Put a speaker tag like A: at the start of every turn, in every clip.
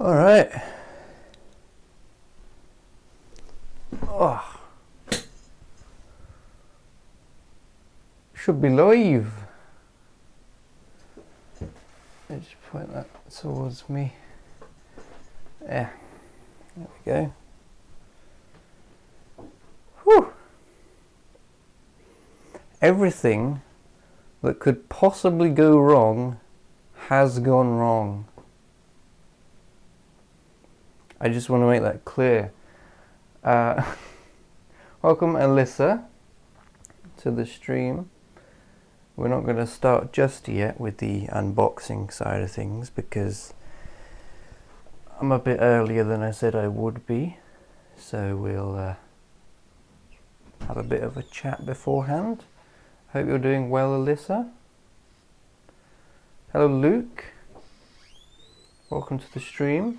A: All right. Oh. Should be live. Let's just point that towards me. Yeah. There we go. Whew. Everything that could possibly go wrong has gone wrong. I just want to make that clear. Welcome, Alyssa, to the stream. We're not going to start just yet with the unboxing side of things because I'm a bit earlier than I said I would be. So we'll have a bit of a chat beforehand. Hope you're doing well, Alyssa. Hello, Luke. Welcome to the stream.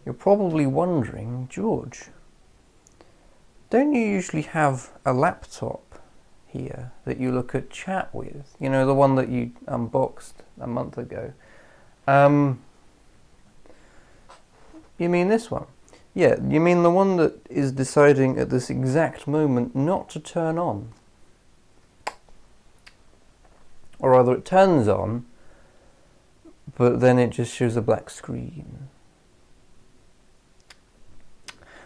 A: You're probably wondering, George, don't you usually have a laptop here that you look at chat with? You know, the one that you unboxed a month ago. You mean this one? Yeah, you mean the one that is deciding at this exact moment not to turn on? Or rather, it turns on, but then it just shows a black screen.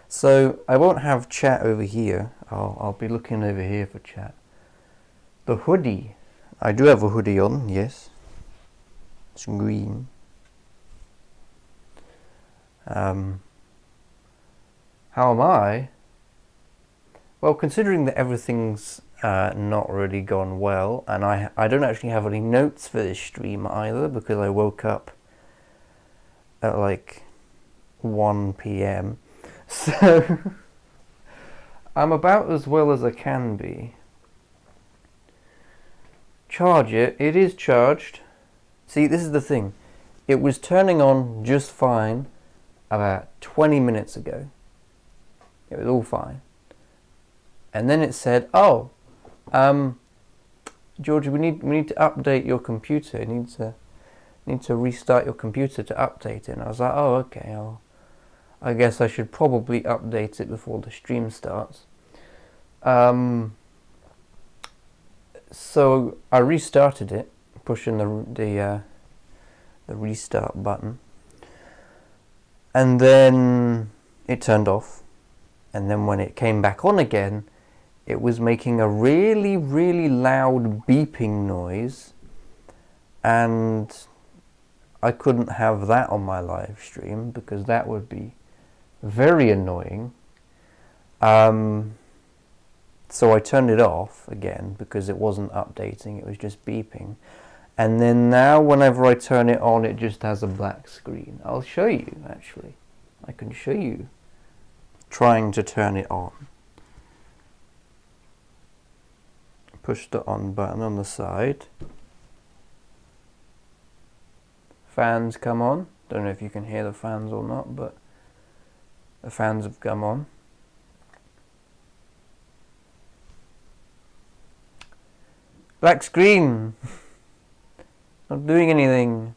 A: So I won't have chat over here. I'll be looking over here for chat. The hoodie. I do have a hoodie on, yes. It's green. How am I? Well, considering that everything's not really gone well, and I don't actually have any notes for this stream either because I woke up at like 1 PM. So I'm about as well as I can be. Charge it. It is charged. See, this is the thing. It was turning on just fine about 20 minutes ago. It was all fine. And then it said, oh, George, we need to update your computer. You need to restart your computer to update it. And I was like, oh, okay, I guess I should probably update it before the stream starts. So I restarted it, pushing the restart button, and then it turned off. And then when it came back on again, it was making a really, really loud beeping noise, and I couldn't have that on my live stream because that would be very annoying. So I turned it off again because it wasn't updating, it was just beeping. And then now whenever I turn it on, it just has a black screen. I'll show you, actually. I can show you trying to turn it on. Push the on button on the side. Fans come on. Don't know if you can hear the fans or not, but the fans have come on. Black screen. Not doing anything.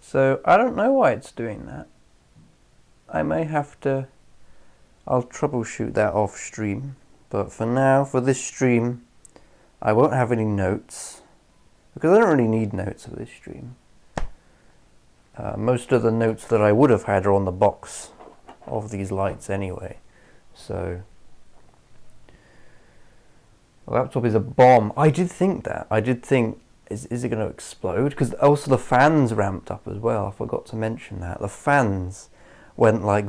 A: So I don't know why it's doing that. I may have to, I'll troubleshoot that off stream. But for now, for this stream, I won't have any notes. Because I don't really need notes for this stream. Most of the notes that I would have had are on the box of these lights anyway. So the laptop is a bomb. I did think that. I did think, is it going to explode? Because also the fans ramped up as well. I forgot to mention that. The fans went like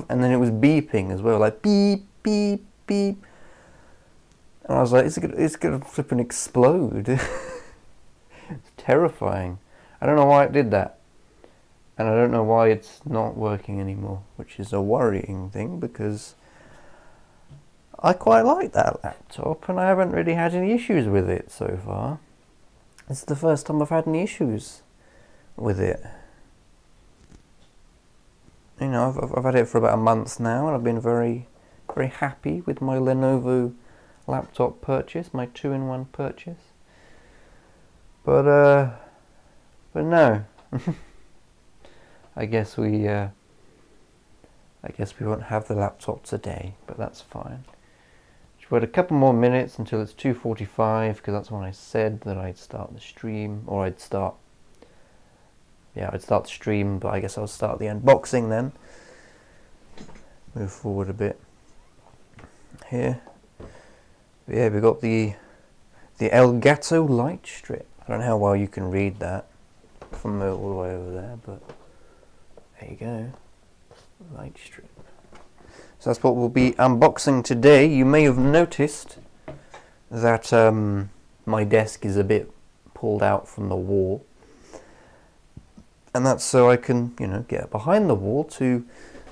A: and then it was beeping as well, like beep, beep, beep. And I was like, it's going to flip and explode. It's terrifying. I don't know why it did that. And I don't know why it's not working anymore, which is a worrying thing because I quite like that laptop and I haven't really had any issues with it so far. It's the first time I've had any issues with it. You know, I've had it for about a month now and I've been very, very happy with my Lenovo laptop purchase, my 2-in-1 purchase. But But no, I guess we won't have the laptop today, but that's fine. Just wait a couple more minutes until it's 2:45, because that's when I said that I'd start the stream, or I'd start the stream, but I guess I'll start the unboxing then. Move forward a bit here. But yeah, we've got the Elgato LightStrip. I don't know how well you can read that from all the way over there, but there you go. LightStrip. So that's what we'll be unboxing today. You may have noticed that my desk is a bit pulled out from the wall, and that's so I can, get behind the wall to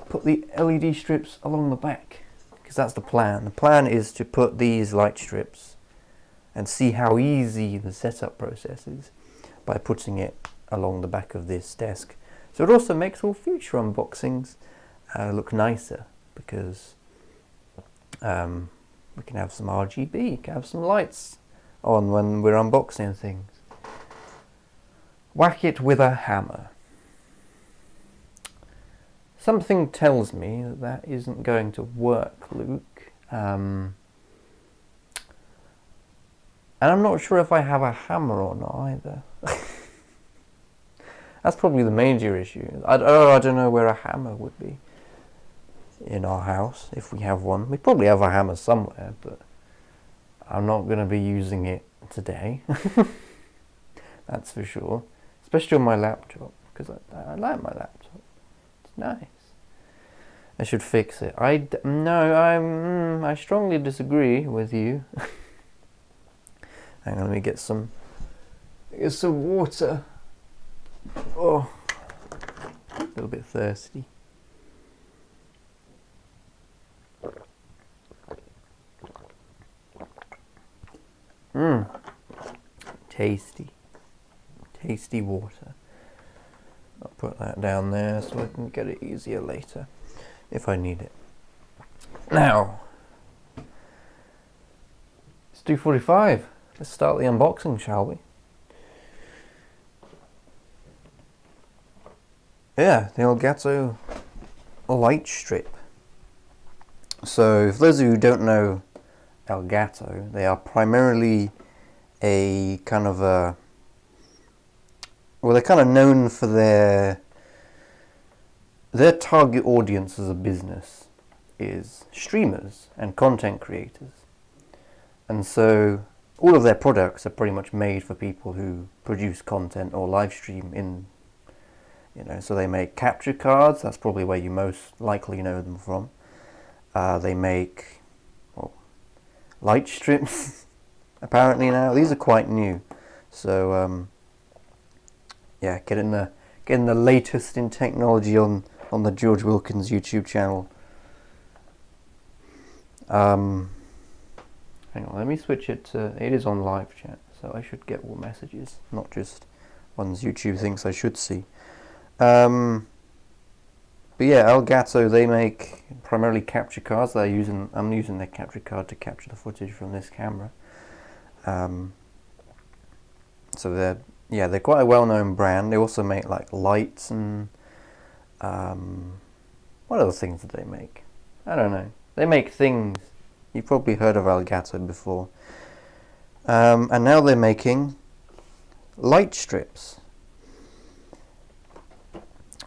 A: put the LED strips along the back, because that's the plan. The plan is to put these light strips and see how easy the setup process is by putting it along the back of this desk. So it also makes all future unboxings look nicer, because we can have some RGB, can have some lights on when we're unboxing things. Whack it with a hammer. Something tells me that that isn't going to work, Luke. And I'm not sure if I have a hammer or not either. That's probably the major issue. I don't know where a hammer would be in our house, if we have one. We probably have a hammer somewhere, but I'm not going to be using it today. That's for sure. Especially on my laptop, because I like my laptop. It's nice. I should fix it. I strongly disagree with you. Hang on, let me get some water. Oh, a little bit thirsty. Tasty water. I'll put that down there so I can get it easier later if I need it. Now, it's 2:45. Let's start the unboxing, shall we? Yeah, the Elgato LightStrip. So, for those of you who don't know Elgato, they are primarily a kind of they're kind of known for their target audience as a business is streamers and content creators. And so all of their products are pretty much made for people who produce content or live stream in, so they make capture cards. That's probably where you most likely know them from. They make light strips apparently now. These are quite new. So yeah, getting the latest in technology on the George Wilkins YouTube channel. Hang on, let me switch it to, it is on live chat, so I should get all messages, not just ones YouTube thinks I should see. But yeah, Elgato, they make primarily capture cards. I'm using their capture card to capture the footage from this camera. So they're quite a well-known brand. They also make like lights and what other things do they make? I don't know. They make things. You've probably heard of Elgato before. And now they're making light strips,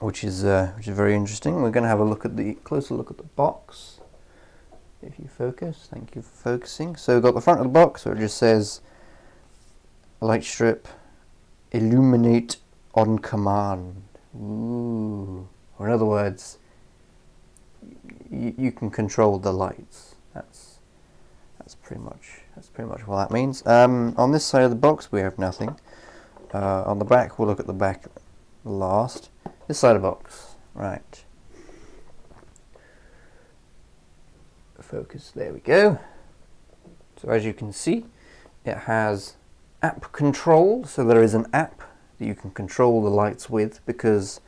A: which is very interesting. We're going to have a closer look at the box. If you focus, thank you for focusing. So we've got the front of the box where it just says LightStrip, illuminate on command. Ooh. Or in other words, you can control the lights. That's pretty much what that means. On this side of the box we have nothing. On the back, we'll look at the back last. This side of the box, right. Focus, there we go. So as you can see, it has app control. So there is an app that you can control the lights with, because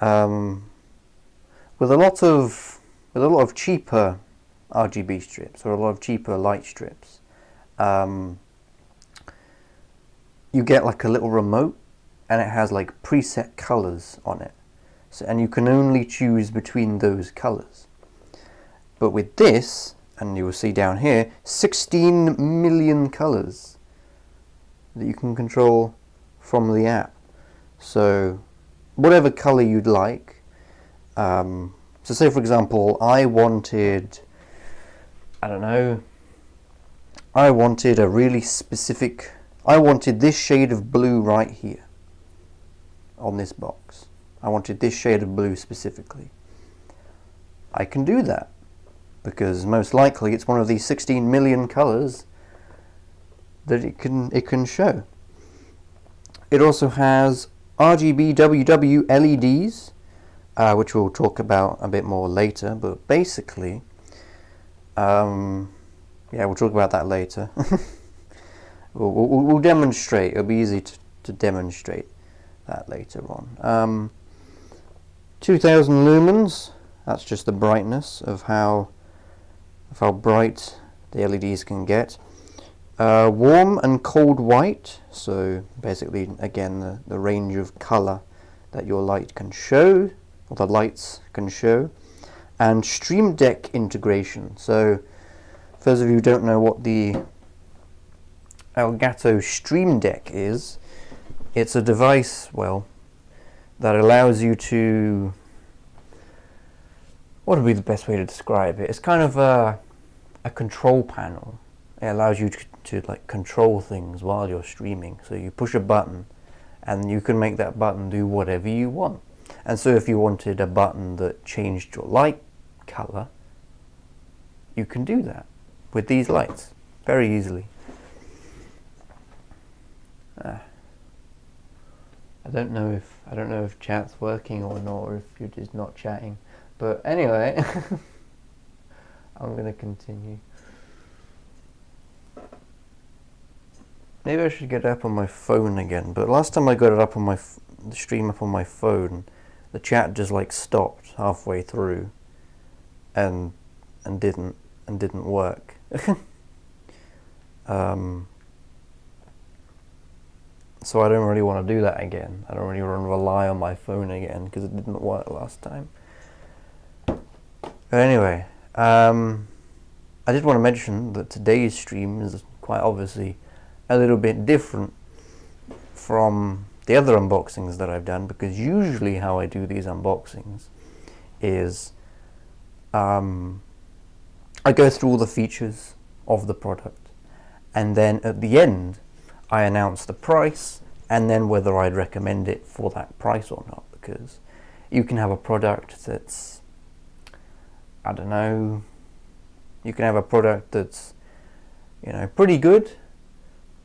A: with a lot of cheaper RGB strips or a lot of cheaper light strips, you get like a little remote and it has like preset colors on it. So, and you can only choose between those colors. But with this, and you will see down here, 16 million colors that you can control from the app. So whatever color you'd like. So say for example, I wanted a really specific, I wanted this shade of blue right here on this box. I wanted this shade of blue specifically. I can do that because most likely it's one of these 16 million colors that it can show. It also has RGB WW LEDs, which we'll talk about a bit more later, but basically, yeah, we'll talk about that later. we'll demonstrate. It'll be easy to demonstrate that later on. 2000 lumens, that's just the brightness of how bright the LEDs can get. Warm and cold white, so basically again the range of color that your light can show, or the lights can show. And Stream Deck integration. So for those of you who don't know what the Elgato Stream Deck is, it's a device, well, that allows you to, what would be the best way to describe it? It's kind of a control panel. It allows you to like control things while you're streaming. So you push a button and you can make that button do whatever you want. And so if you wanted a button that changed your light color, you can do that with these lights very easily. I don't know if chat's working or not, or if you're just not chatting. But anyway, I'm going to continue. Maybe I should get it up on my phone again. But last time I got it up on the stream up on my phone, the chat just like stopped halfway through, and didn't work. So I don't really want to do that again. I don't really want to rely on my phone again because it didn't work last time. But anyway, I did want to mention that today's stream is quite obviously a little bit different from the other unboxings that I've done, because usually how I do these unboxings is I go through all the features of the product, and then at the end I announce the price and then whether I'd recommend it for that price or not, because you can have a product that's, I don't know, you can have a product that's, you know, pretty good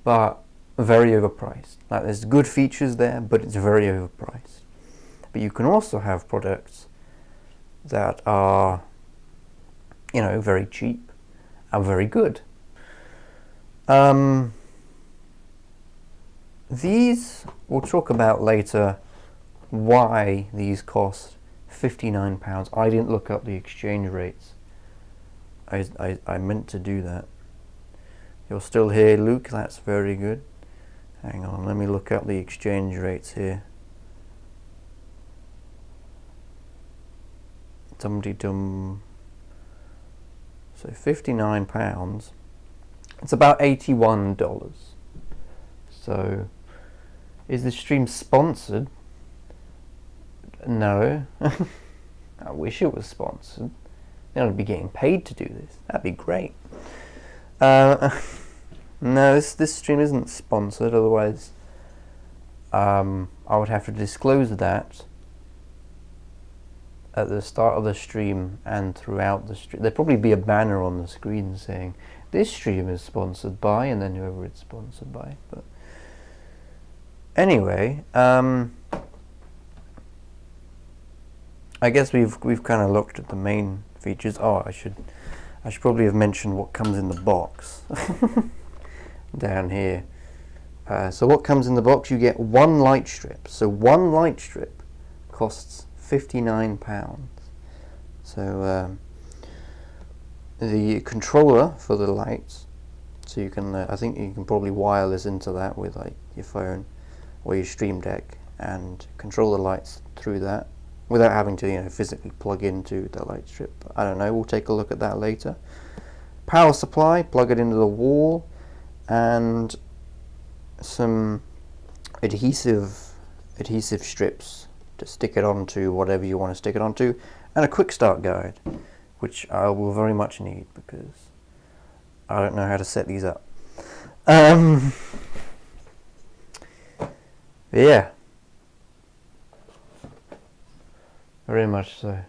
A: but very overpriced. Like there's good features there, but it's very overpriced. But you can also have products that are, you know, very cheap and very good. These we'll talk about later, why these cost £59. I didn't look up the exchange rates. I meant to do that. You're still here, Luke, that's very good. Hang on, let me look up the exchange rates here. Dum-de-dum. So £59, it's about $81. So, is this stream sponsored? No. I wish it was sponsored. Then I'd be getting paid to do this. That'd be great. No, this stream isn't sponsored, otherwise I would have to disclose that at the start of the stream and throughout the stream. There'd probably be a banner on the screen saying, this stream is sponsored by, and then whoever it's sponsored by. But anyway, I guess we've kind of looked at the main features. Oh, I should probably have mentioned what comes in the box down here. So what comes in the box? You get one light strip. So one light strip costs £59. So the controller for the lights. So you can, I think you can probably wire this into that with like your phone. or your Stream Deck and control the lights through that without having to, you know, physically plug into the LightStrip. I don't know, we'll take a look at that later. Power supply, plug it into the wall, and some adhesive strips to stick it onto whatever you want to stick it onto, and a quick start guide, which I will very much need because I don't know how to set these up. Yeah, very much so.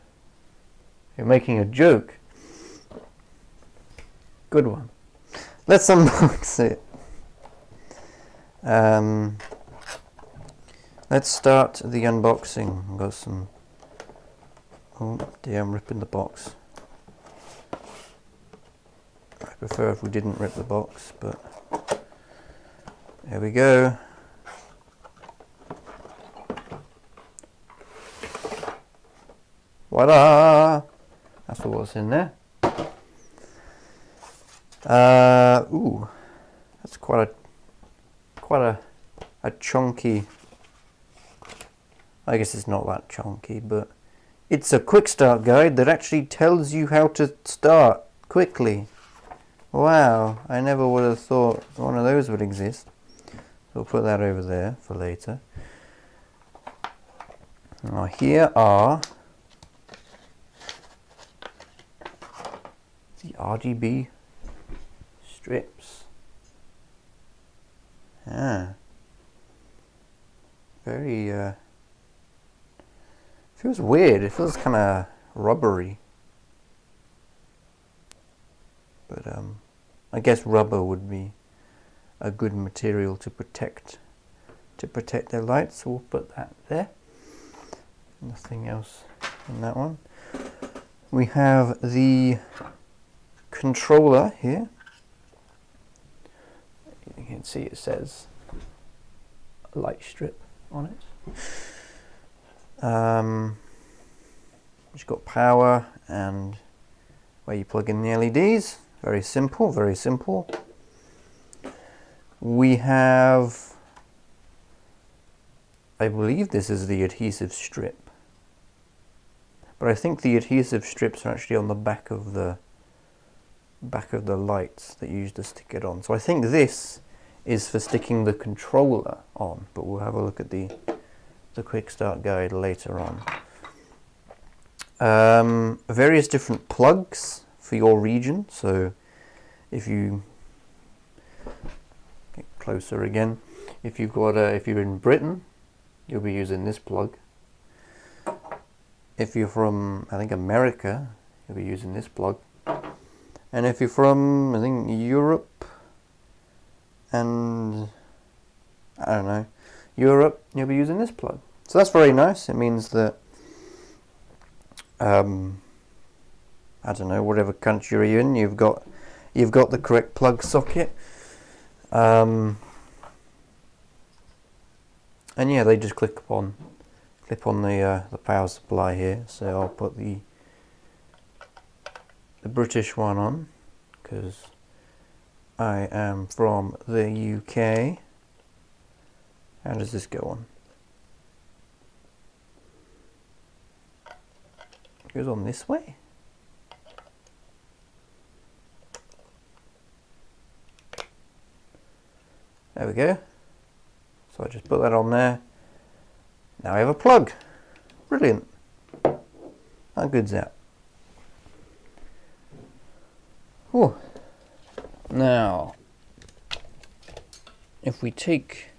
A: You're making a joke. Good one. Let's unbox it. Let's start the unboxing. I've got some. Oh dear, I'm ripping the box. I prefer if we didn't rip the box, but there we go. Voila! That's what's in there. Ooh, that's quite a chunky. I guess it's not that chunky, but it's a quick start guide that actually tells you how to start quickly. Wow, I never would have thought one of those would exist. So we'll put that over there for later. Now here are the RGB strips. Very feels weird. It feels kind of rubbery, but I guess rubber would be a good material to protect their lights. So we'll put that there. Nothing else in that one. We have the controller here. You can see it says LightStrip on it. It's got power and where you plug in the LEDs. Very simple, very simple. We have, I believe this is the adhesive strip, but I think the adhesive strips are actually on the back of the lights that you use to stick it on. So I think this is for sticking the controller on, but we'll have a look at the quick start guide later on. Various different plugs for your region. So if you get closer again, if you're in Britain, you'll be using this plug. If you're from, I think, America, you'll be using this plug. And if you're from, I think, Europe and I don't know, Europe, you'll be using this plug. So that's very nice. It means that I don't know, whatever country you're in, you've got the correct plug socket. And yeah, they just clip on the power supply here. So I'll put the British one on because I am from the UK. How does this go on? It goes on this way? There we go. So I just put that on there. Now I have a plug. Brilliant. How good's that? Whew. Now, if we take,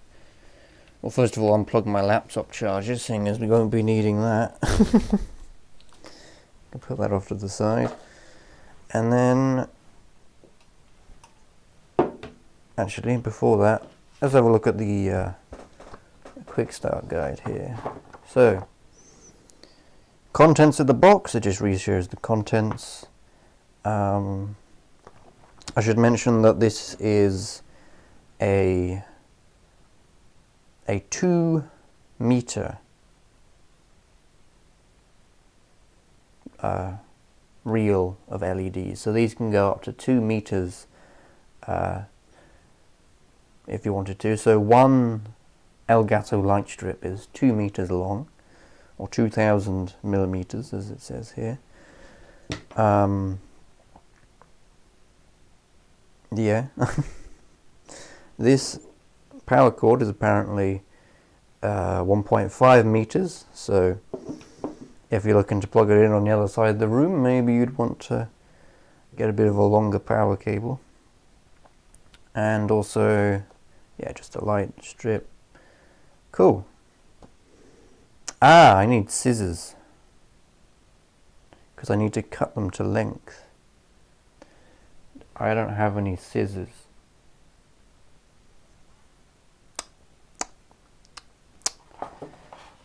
A: well, first of all, unplug my laptop charger, seeing as we won't be needing that. I'll put that off to the side. And then, actually, before that, let's have a look at the quick start guide here. So, contents of the box, it just reshares the contents. I should mention that this is a 2 meter reel of LEDs. So these can go up to 2 meters if you wanted to. So one Elgato LightStrip is 2 meters long, or 2000 millimeters as it says here. Yeah. This power cord is apparently 1.5 meters, so if you're looking to plug it in on the other side of the room, maybe you'd want to get a bit of a longer power cable. And also, yeah, just a light strip. Cool. I need scissors, because I need to cut them to length. I don't have any scissors.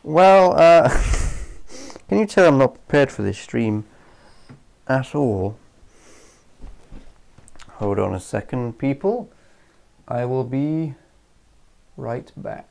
A: Well, can you tell I'm not prepared for this stream at all? Hold on a second, people. I will be right back.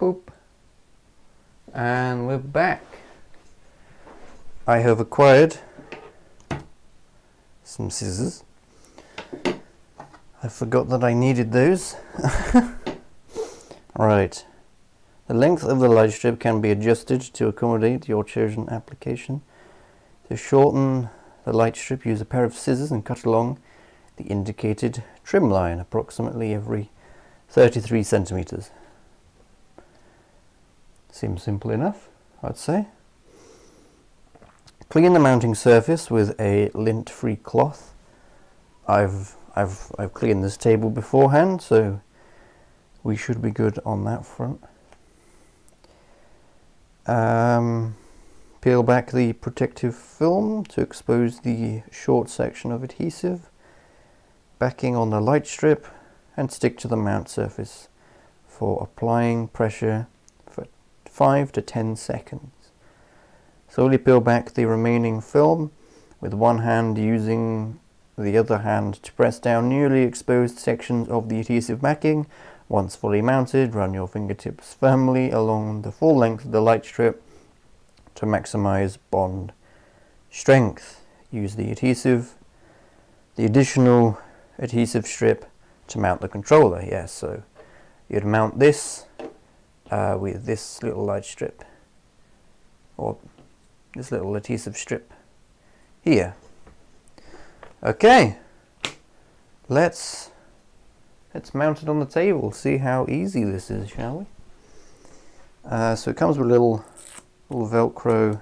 A: Boop. And we're back. I have acquired some scissors. I forgot that I needed those. Right. The length of the light strip can be adjusted to accommodate your chosen application. To shorten the light strip, use a pair of scissors and cut along the indicated trim line, approximately every 33 centimeters. Seems simple enough, I'd say. Clean the mounting surface with a lint-free cloth. I've cleaned this table beforehand, so we should be good on that front. Peel back the protective film to expose the short section of adhesive. Backing on the light strip and stick to the mount surface for applying pressure for 5 to 10 seconds. Slowly peel back the remaining film with one hand, using the other hand to press down newly exposed sections of the adhesive backing. Once fully mounted, run your fingertips firmly along the full length of the light strip to maximize bond strength. Use the additional adhesive strip to mount the controller. Yes, so you'd mount this with this little light strip, or this little adhesive strip here. Okay, let's mount it on the table, see how easy this is, shall we? So it comes with a little Velcro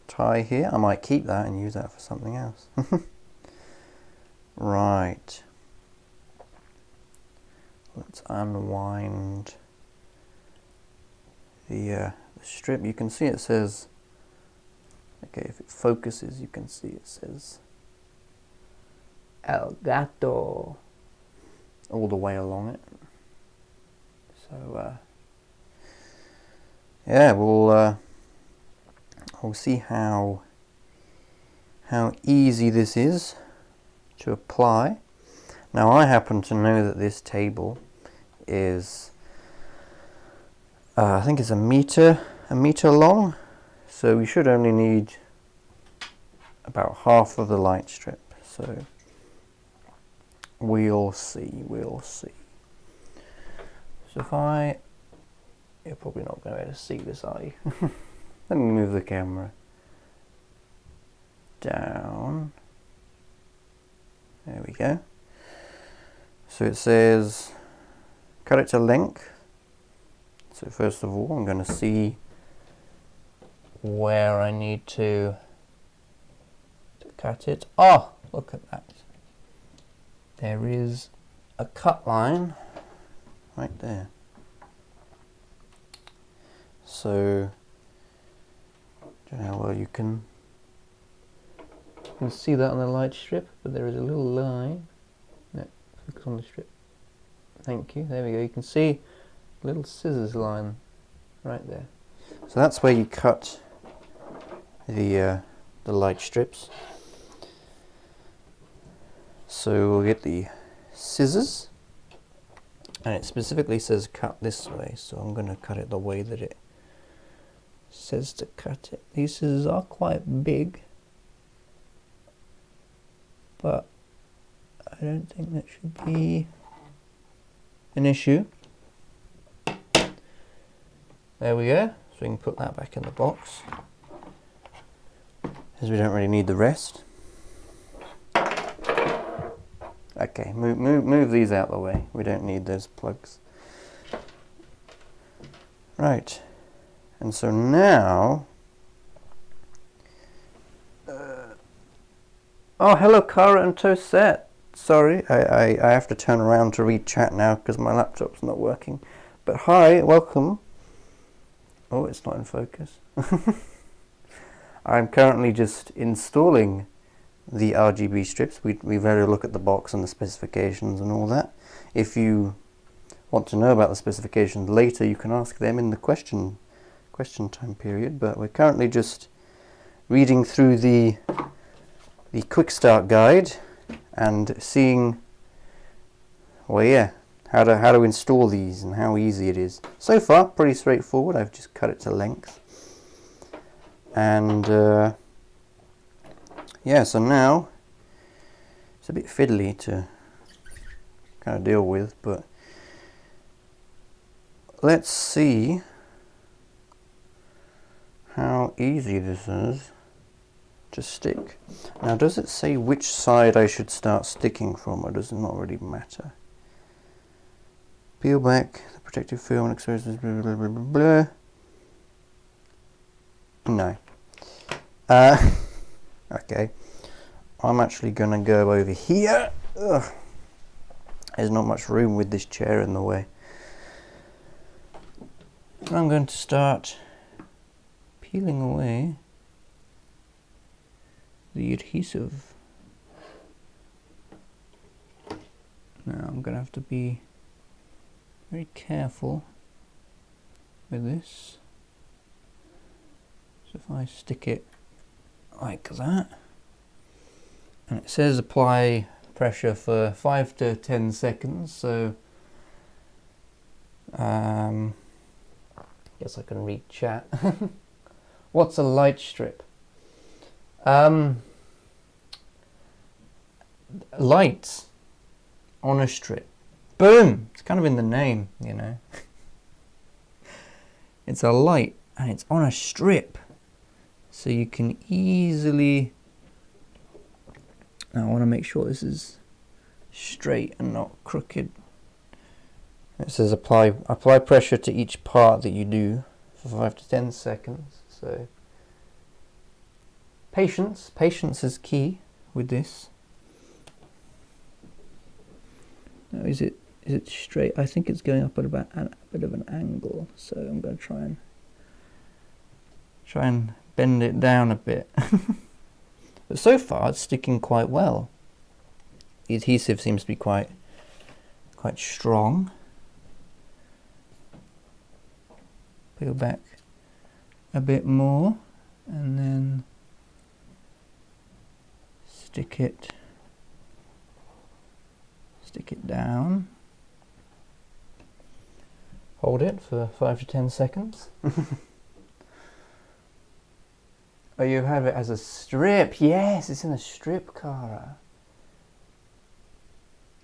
A: tie here. I might keep that and use that for something else. Right, let's unwind the strip. You can see it says, okay, if it focuses you can see it says Elgato all the way along it. So yeah, we'll see how easy this is to apply. Now I happen to know that this table is I think it's a meter long, so we should only need about half of the light strip. So we'll see, we'll see. So if you're probably not going to be able to see this, are you? Let me move the camera down. There we go. So it says cut it to length. So first of all, I'm going to see where I need to cut it. Oh, look at that. There is a cut line right there. So, I don't know how well you can see that on the light strip, but there is a little line. No, focus on the strip. Thank you. There we go. You can see a little scissors line right there. So that's where you cut the light strips. So we'll get the scissors, and it specifically says cut this way, so I'm going to cut it the way that it says to cut it. These scissors are quite big, but I don't think that should be an issue. There we go, so we can put that back in the box, as we don't really need the rest. Okay, move these out of the way. We don't need those plugs. Right, and so now... oh, hello Cara and Toasette. Sorry, I have to turn around to read chat now because my laptop's not working. But hi, welcome. Oh, it's not in focus. I'm currently just installing the RGB strips. We've had a look at the box and the specifications and all that. If you want to know about the specifications later, you can ask them in the question time period. But we're currently just reading through the quick start guide and seeing, well, yeah, how to install these and how easy it is. So far, pretty straightforward. I've just cut it to length, and yeah, so now it's a bit fiddly to kind of deal with, but let's see how easy this is to stick. Now, does it say which side I should start sticking from, or does it not really matter? Peel back the protective film and expose this, blah, blah, blah, blah, blah. No. Okay, I'm actually going to go over here. Ugh. There's not much room with this chair in the way. I'm going to start peeling away the adhesive. Now I'm going to have to be very careful with this. So if I stick it like that, and it says apply pressure for 5 to 10 seconds, so guess I can read chat. What's a light strip? Lights on a strip. Boom! It's kind of in the name, you know. It's a light and it's on a strip, so you can easily... Now I want to make sure this is straight and not crooked. It says apply pressure to each part that you do for 5 to 10 seconds. So patience is key with this. Now is it straight? I think it's going up at about a bit of an angle, so I'm going to try and bend it down a bit. But so far it's sticking quite well. The adhesive seems to be quite strong. Peel back a bit more and then stick it down. Hold it for 5 to 10 seconds. Oh, you have it as a strip. Yes, it's in a strip, Cara.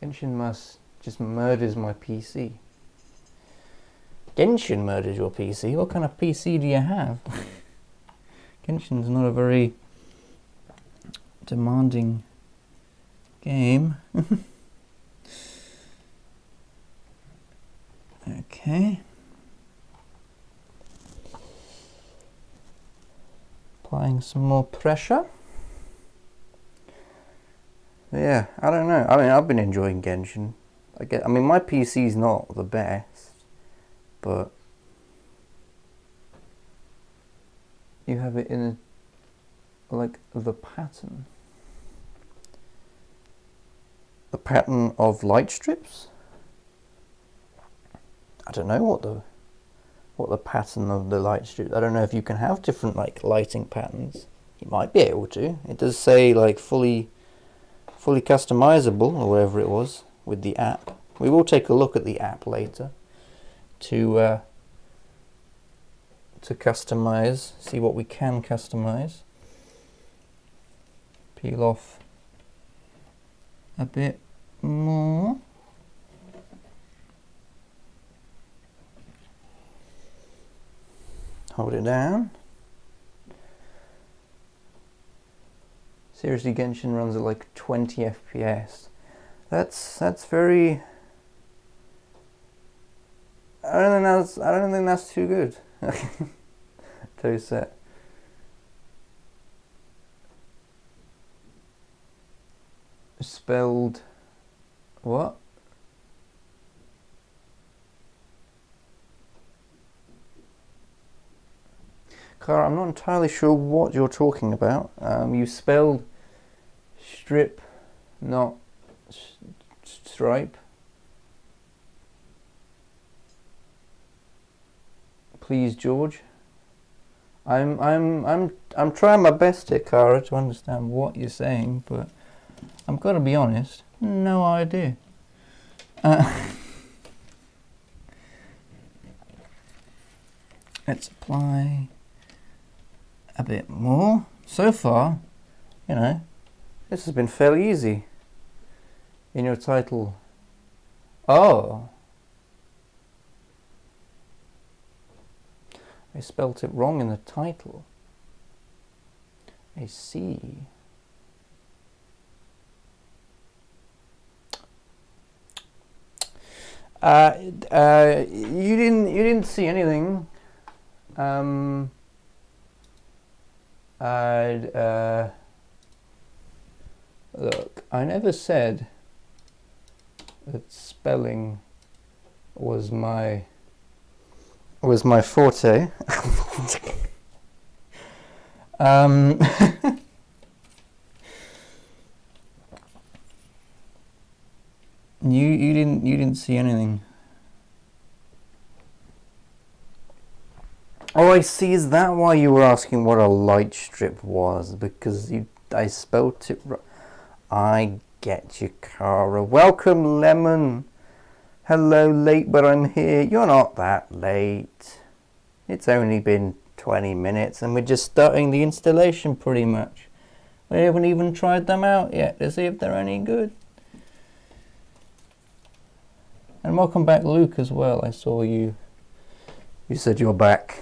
A: Genshin must just murders my PC. Genshin murders your PC? What kind of PC do you have? Genshin's not a very demanding game. Okay. Applying some more pressure. Yeah, I don't know. I mean, I've been enjoying Genshin. I mean, my PC's not the best, but you have it in like the pattern of LightStripes. I don't know what the pattern of the LightStrip. I don't know if you can have different like lighting patterns. You might be able to. It does say like fully customizable or whatever it was with the app. We will take a look at the app later to customize, see what we can customize. Peel off a bit more. Hold it down. Seriously, Genshin runs at like 20 FPS. That's very. I don't think that's too good. Toe set. Spelled what? Clara, I'm not entirely sure what you're talking about. You spelled strip, not stripe. Please, George. I'm trying my best here, Cara, to understand what you're saying, but I've got to be honest, no idea. Let's apply a bit more. So far, you know, this has been fairly easy. In your title. Oh. I spelt it wrong in the title. I see. You didn't see anything. Look, I never said that spelling was my forte. You didn't see anything. Oh, I see. Is that why you were asking what a light strip was? Because I spelt it wrong. I get you, Cara. Welcome, Lemon. Hello, late, but I'm here. You're not that late. It's only been 20 minutes and we're just starting the installation pretty much. We haven't even tried them out yet to see if they're any good. And welcome back, Luke, as well. I saw you. You said you're back.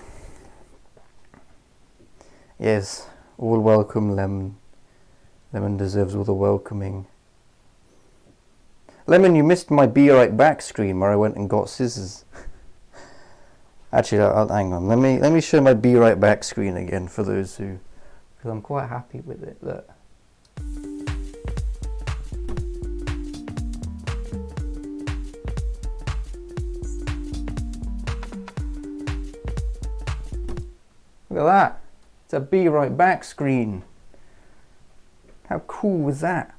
A: Yes, all welcome, Lemon. Lemon deserves all the welcoming. Lemon, you missed my be right back screen where I went and got scissors. Actually, hang on. Let me show my be right back screen again for those who, because I'm quite happy with it. Look. Look at that. It's a be right back screen. How cool was that?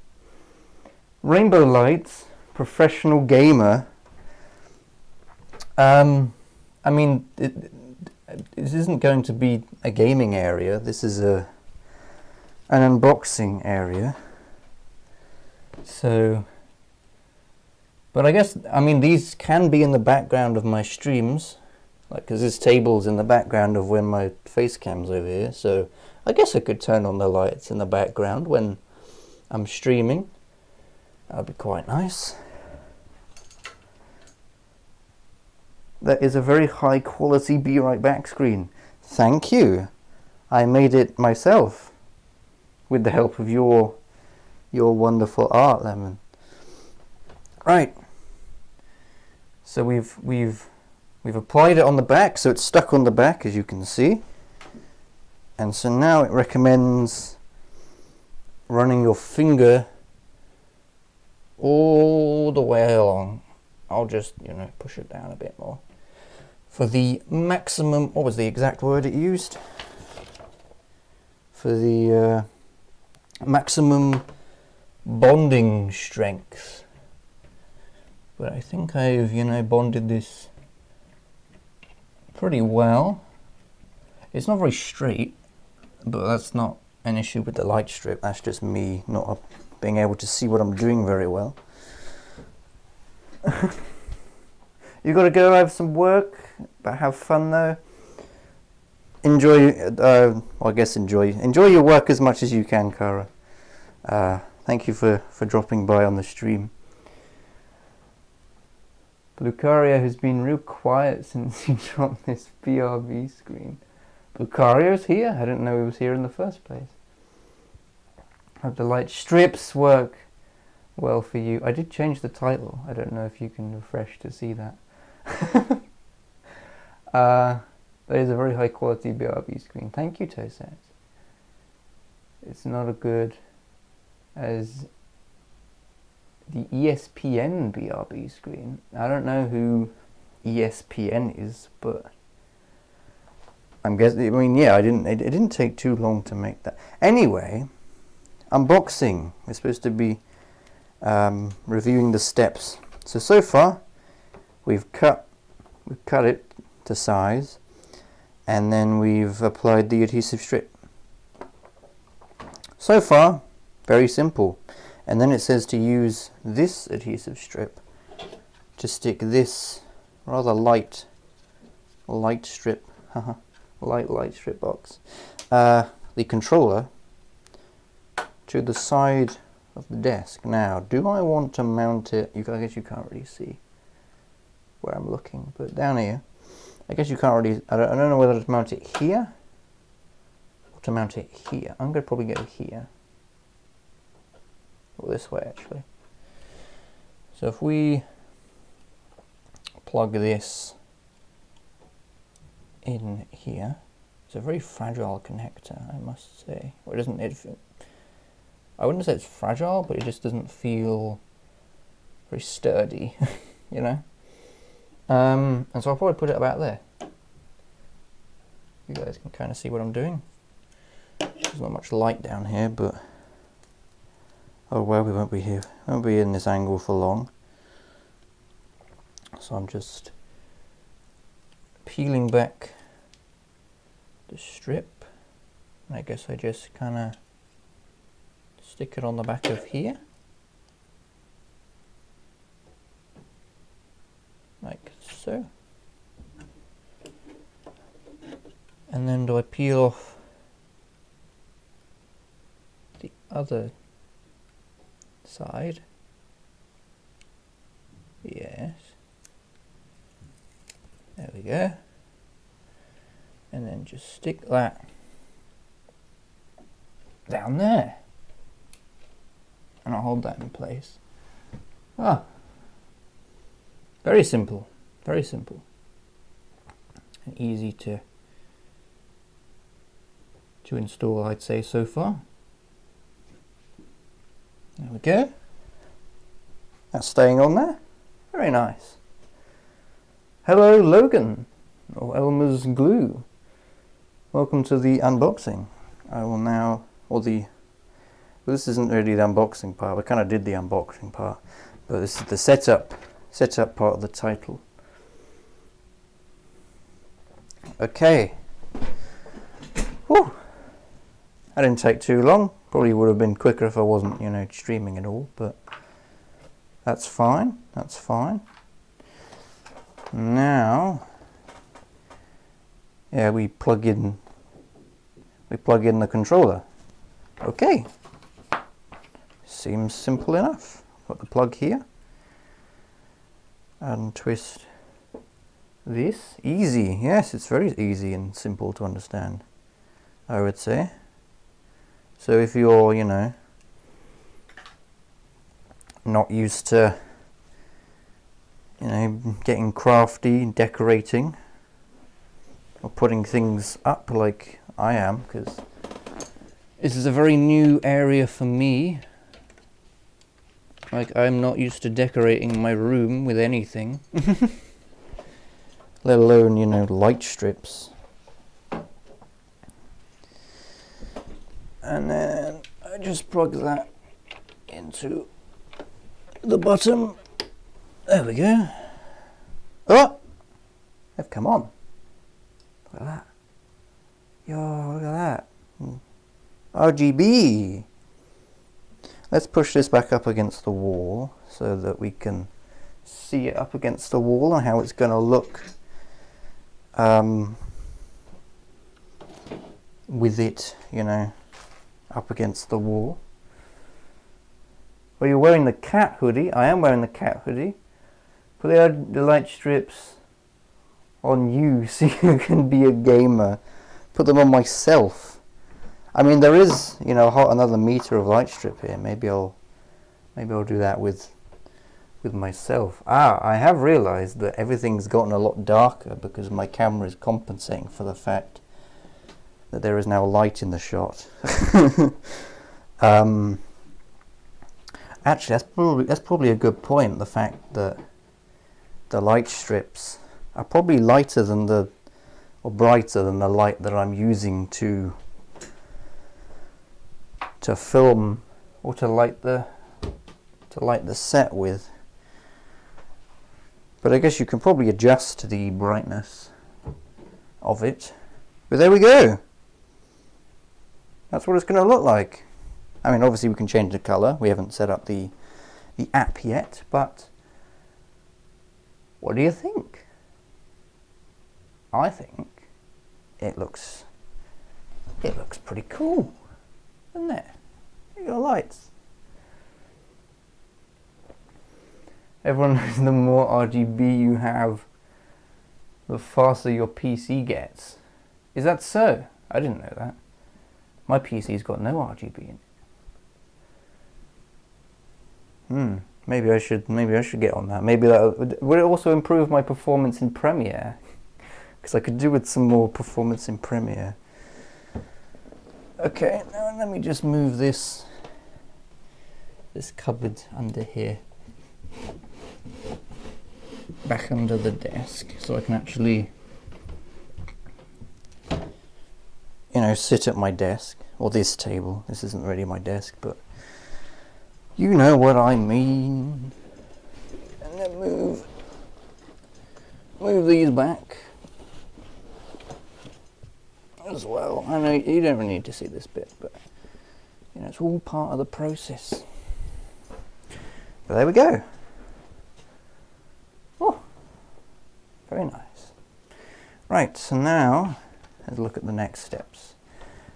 A: Rainbow lights, professional gamer. I mean, this isn't going to be a gaming area. This is an unboxing area. So, but I guess, I mean, these can be in the background of my streams, like, because this table's in the background of when my face cam's over here. So I guess I could turn on the lights in the background when I'm streaming. That'd be quite nice. That is a very high quality Be Right Back screen. Thank you. I made it myself with the help of your wonderful art, Lemon. Right. So we've applied it on the back, so it's stuck on the back, as you can see. And so now it recommends running your finger all the way along. I'll just, push it down a bit more. For the maximum, what was the exact word it used? For the maximum bonding strength. But I think I've, bonded this pretty well. It's not very straight, but that's not an issue with the LightStrip. That's just me not being able to see what I'm doing very well. You got to go have some work, but have fun though. Enjoy. I guess enjoy your work as much as you can, Cara. Thank you for dropping by on the stream. Lucario has been real quiet since you dropped this BRB screen. Lucario's here? I didn't know he was here in the first place. Hope the LightStrips work well for you. I did change the title. I don't know if you can refresh to see that. That is a very high quality BRB screen. Thank you, Toset. It's not as good as the ESPN BRB screen. I don't know who ESPN is, but I'm guessing. I mean, yeah, it didn't take too long to make that. Anyway, unboxing. We're supposed to be reviewing the steps. So far, we've cut it to size, and then we've applied the adhesive strip. So far, very simple. And then it says to use this adhesive strip to stick this rather light strip, light strip box, the controller to the side of the desk. Now, do I want to mount it? I guess you can't really see where I'm looking, but down here, I guess you can't really. I don't know whether to mount it here or to mount it here. I'm going to probably go here. Or this way, actually. So if we plug this in here, it's a very fragile connector, I must say. Or it doesn't. I wouldn't say it's fragile, but it just doesn't feel very sturdy, you know. And so I'll probably put it about there. You guys can kind of see what I'm doing. There's not much light down here, but oh well, we won't be here. We won't be in this angle for long. So I'm just peeling back the strip. And I guess I just kind of stick it on the back of here. Like so. And then do I peel off the other side? Yes. There we go. And then just stick that down there. And I'll hold that in place. Ah. Very simple. Very simple. And easy to install, I'd say, so far. There we go. That's staying on there. Very nice. Hello, Logan, or Elmer's Glue. Welcome to the unboxing. I will now, well, this isn't really the unboxing part. We kind of did the unboxing part, but this is the setup part of the title. Okay. Whew. That didn't take too long. Probably would have been quicker if I wasn't, you know, streaming and all, but that's fine. That's fine. Now, yeah, we plug in the controller. Okay. Seems simple enough. Got the plug here. And twist this. Easy. Yes, it's very easy and simple to understand, I would say. So if you're, you know, not used to, you know, getting crafty, decorating, or putting things up like I am, because this is a very new area for me. Like, I'm not used to decorating my room with anything. Let alone, you know, light strips. And then I just plug that into the bottom. There we go. Oh! They've come on. Look at that. Yo, look at that. RGB. Let's push this back up against the wall so that we can see it up against the wall and how it's going to look with it, you know, up against the wall. Well, you're wearing the cat hoodie. I am wearing the cat hoodie. Put the light strips on you so you can be a gamer. Put them on myself. I mean, there is, you know, another meter of light strip here. Maybe I'll do that with myself. I have realized that everything's gotten a lot darker because my camera is compensating for the fact that there is now light in the shot. Actually, that's probably a good point. The fact that the light strips are probably lighter than or brighter than the light that I'm using to film or to light the set with. But I guess you can probably adjust the brightness of it. But there we go. That's what it's going to look like. I mean, obviously we can change the color. We haven't set up the app yet, but what do you think? I think it looks pretty cool, doesn't it? Look at the lights. Everyone knows the more RGB you have, the faster your PC gets. Is that so? I didn't know that. My PC's got no RGB in it. Maybe I should get on that. Maybe that would it also improve my performance in Premiere? Because I could do with some more performance in Premiere. Okay, now let me just move this cupboard under here, back under the desk, so I can actually, you know, sit at my desk, or this table. This isn't really my desk, but you know what I mean. And then move these back as well. I know you don't really need to see this bit, but you know, it's all part of the process. But there we go. Oh, very nice. Right, so now let's look at the next steps.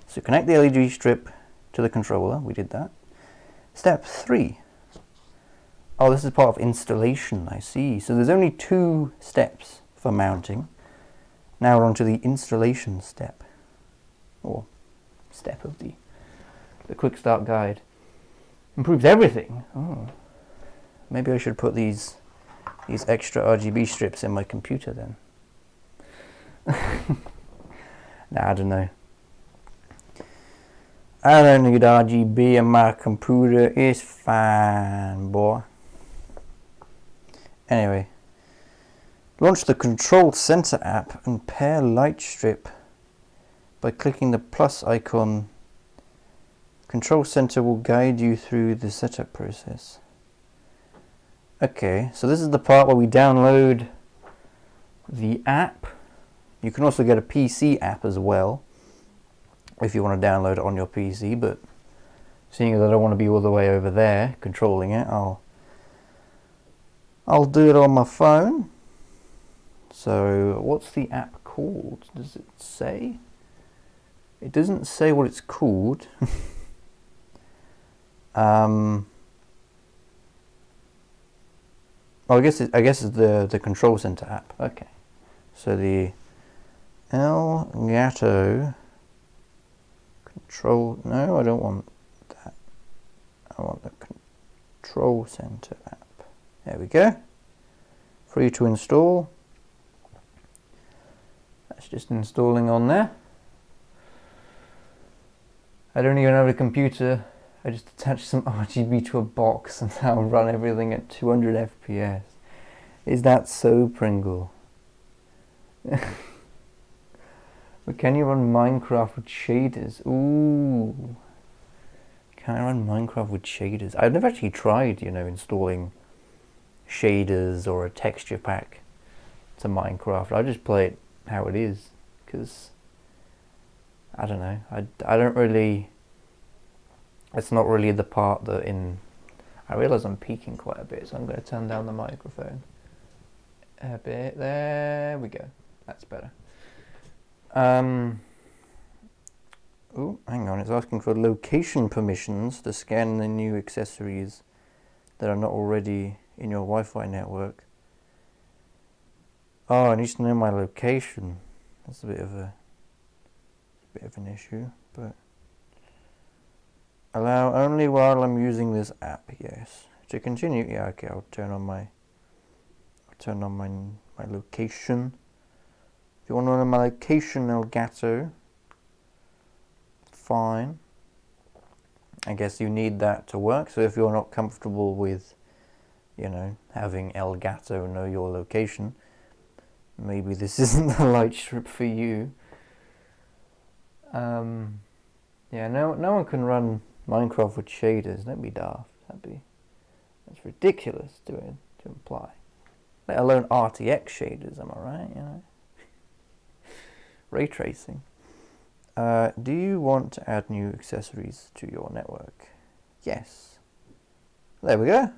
A: So connect the LED strip to the controller. We did that. Step 3. Oh, this is part of installation, I see. So there's only 2 steps for mounting. Now we're on to the installation step, or step of the quick start guide. Improves everything. Oh, maybe I should put these extra RGB strips in my computer then. Nah, I don't know. I don't need RGB in my computer. It's fine, boy. Anyway, launch the Control Center app and pair LightStrip by clicking the plus icon. Control Center will guide you through the setup process. Okay, so this is the part where we download the app. You can also get a PC app as well if you want to download it on your PC, but seeing as I don't want to be all the way over there controlling it, I'll do it on my phone. So what's the app called? Does it say? It doesn't say what it's called. Well, I guess it's the Control Center app. Okay, So the Elgato control, no, I don't want that. I want the control center app. There we go. Free to install. That's just installing on there. I don't even have a computer. I just attached some RGB to a box and now run everything at 200 FPS. Is that so, Pringle? But can you run Minecraft with shaders? Ooh. Can I run Minecraft with shaders? I've never actually tried, you know, installing shaders or a texture pack to Minecraft. I just play it how it is, because I don't know. I don't really. It's not really the part that I realise I'm peaking quite a bit, so I'm going to turn down the microphone a bit. There we go. That's better. Oh, hang on. It's asking for location permissions to scan the new accessories that are not already in your Wi-Fi network. Oh, I need to know my location. That's a bit of an issue, but allow only while I'm using this app. Yes. To continue, yeah, okay. I'll turn on my location. If you want to know my location, Elgato, fine. I guess you need that to work. So if you're not comfortable with, you know, having Elgato know your location, maybe this isn't the LightStrip for you. Yeah, no one can run Minecraft with shaders. Don't be daft. That's ridiculous to imply. Let alone RTX shaders. Am I right? You know, ray tracing. Do you want to add new accessories to your network? Yes. There we go.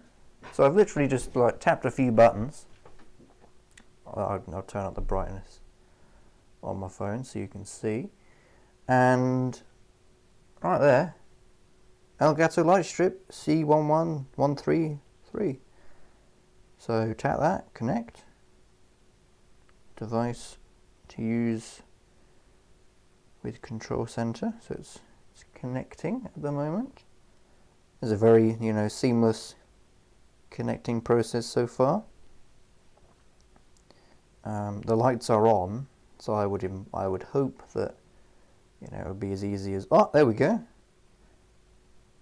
A: So I've literally just like tapped a few buttons. I'll turn up the brightness on my phone so you can see. And right there, Elgato LightStrip C11133. So tap that, connect. Device to use with control center. So it's connecting at the moment. There's a very, you know, seamless connecting process so far. The lights are on, so I would hope that, you know, it would be as easy as, oh, there we go.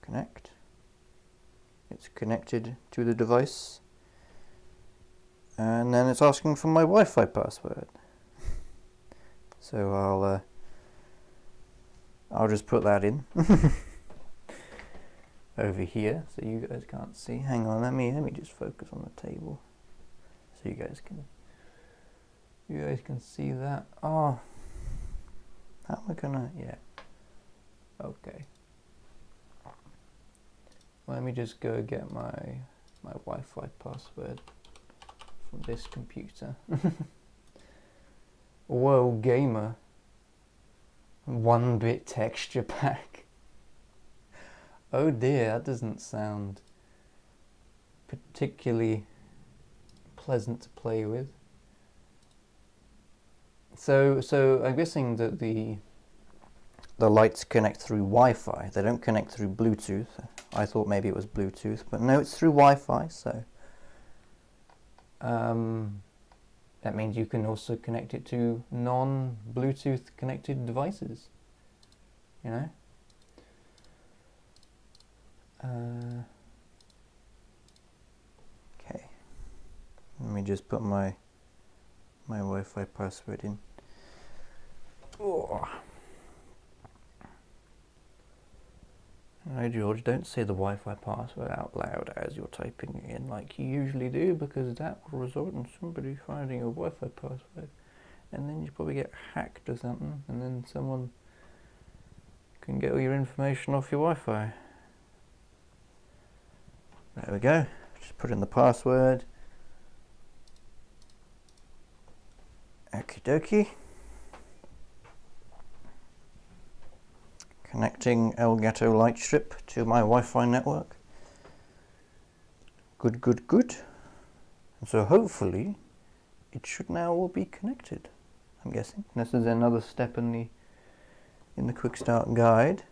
A: Connect. It's connected to the device. And then it's asking for my Wi-Fi password. So I'll just put that in over here so you guys can't see. Hang on, let me just focus on the table so you guys can see that. Oh, how am I gonna? Yeah. Okay. Let me just go get my Wi-Fi password from this computer. Whoa, gamer. 1-bit texture pack. Oh dear, that doesn't sound particularly pleasant to play with. So I'm guessing that the lights connect through Wi-Fi. They don't connect through Bluetooth. I thought maybe it was Bluetooth, but no, it's through Wi-Fi. So that means you can also connect it to non-Bluetooth connected devices. You know. Okay. Let me just put my Wi-Fi password in. Oh. No, George, don't say the Wi-Fi password out loud as you're typing it in like you usually do, because that will result in somebody finding your Wi-Fi password, and then you probably get hacked or something, and then someone can get all your information off your Wi-Fi. There we go. Just put in the password. Okie dokie. Connecting Elgato LightStrip to my Wi-Fi network. Good. And so hopefully it should now all be connected, I'm guessing. This is another step in the quick start guide.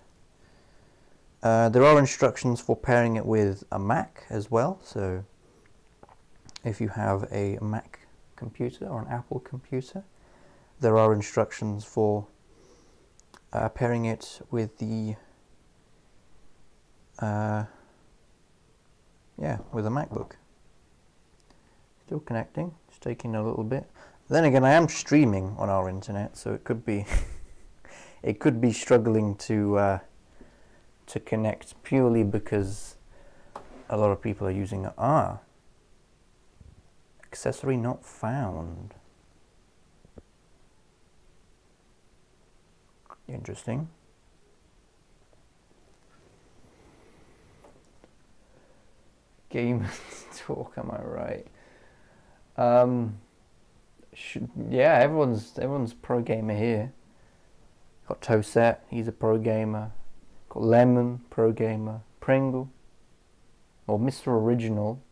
A: There are instructions for pairing it with a Mac as well, so if you have a Mac computer or an Apple computer, there are instructions for pairing it with the with a MacBook. Still connecting, it's taking a little bit. Then again, I am streaming on our internet, so it could be it could be struggling to connect purely because a lot of people are using accessory not found. Interesting. Game talk, am I right? Yeah, everyone's pro gamer here. Got Toset, he's a pro gamer. Got Lemon, pro gamer. Pringle, or Mr. Original,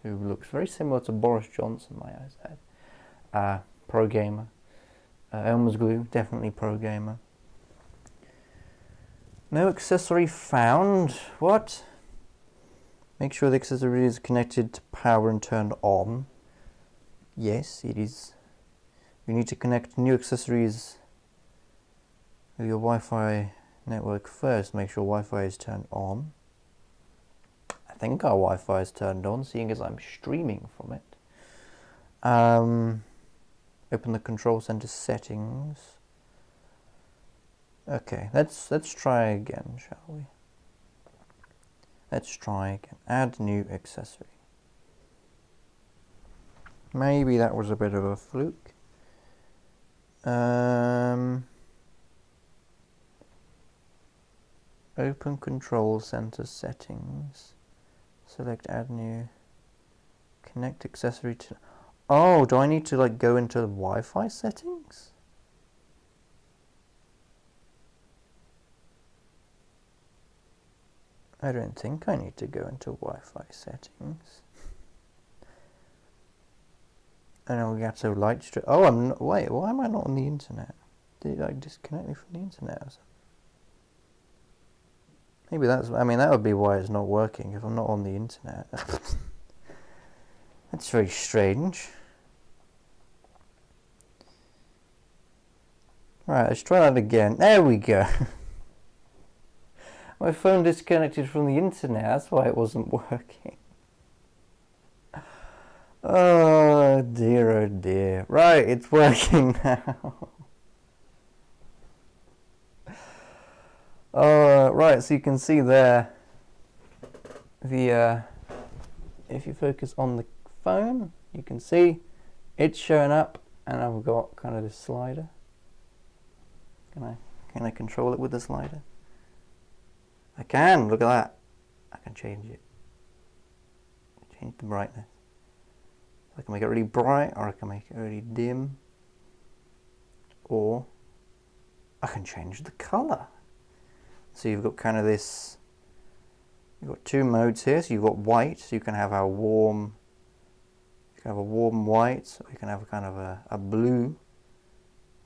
A: who looks very similar to Boris Johnson, my eyes had. Pro gamer. Elmer's Glue, definitely pro gamer. No accessory found. What? Make sure the accessory is connected to power and turned on. Yes, it is. You need to connect new accessories with your Wi-Fi network first. Make sure Wi-Fi is turned on. I think our Wi-Fi is turned on, seeing as I'm streaming from it. Open the control center settings. Okay, let's try again, shall we? Let's try again. Add new accessory. Maybe that was a bit of a fluke. Open control center settings. Select add new. Connect accessory to... Oh, do I need to like go into the Wi-Fi settings? I don't think I need to go into Wi-Fi settings. An Elgato LightStrip. Oh, I'm not, wait, why am I not on the internet? Did it like disconnect me from the internet or something? Maybe that's, I mean, that would be why it's not working, if I'm not on the internet. That's very strange. Right, let's try that again. There we go. My phone disconnected from the internet, that's why it wasn't working. Oh dear, oh dear. Right, it's working now. Right, so you can see there, the if you focus on the phone, you can see it's showing up, and I've got kind of this slider. Can I control it with the slider? I can, look at that. I can change it. Change the brightness. I can make it really bright, or I can make it really dim. Or I can change the color. So you've got kind of this, you've got two modes here. So you've got white, so you can have a warm, white, or you can have a kind of a blue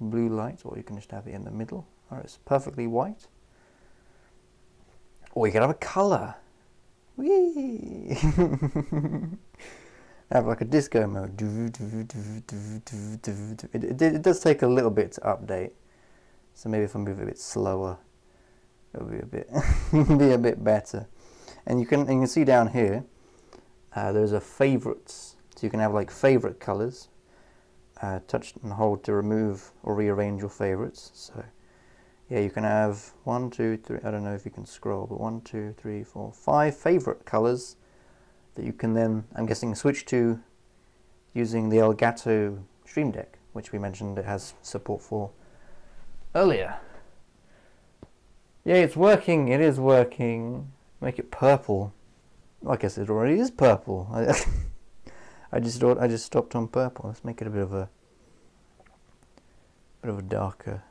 A: light, or you can just have it in the middle, or it's perfectly white. Or you can have a color. Whee! Have like a disco mode. It does take a little bit to update, so maybe if I move a bit slower, it'll be a bit be a bit better. And you can see down here, there's a favorites, so you can have like favorite colors. Touch and hold to remove or rearrange your favorites. So yeah, you can have 1, 2, 3. I don't know if you can scroll, but 1, 2, 3, 4, 5 favorite colors that you can then, I'm guessing, switch to using the Elgato Stream Deck, which we mentioned it has support for earlier. Yeah, it's working. It is working. Make it purple. I guess it already is purple. I just stopped on purple. Let's make it a bit of a darker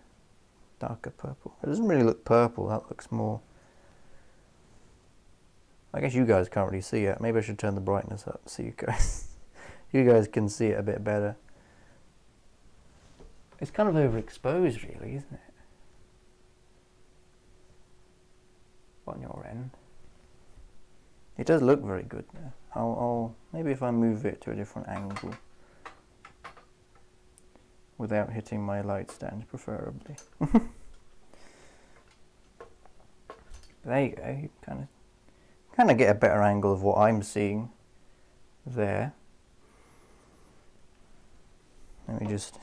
A: purple. It doesn't really look purple. That looks more. I guess you guys can't really see it. Maybe I should turn the brightness up so you you guys can see it a bit better. It's kind of overexposed, really, isn't it? On your end. It does look very good now. I'll maybe if I move it to a different angle, without hitting my light stand, preferably. There you go. You kind of get a better angle of what I'm seeing there. Let me just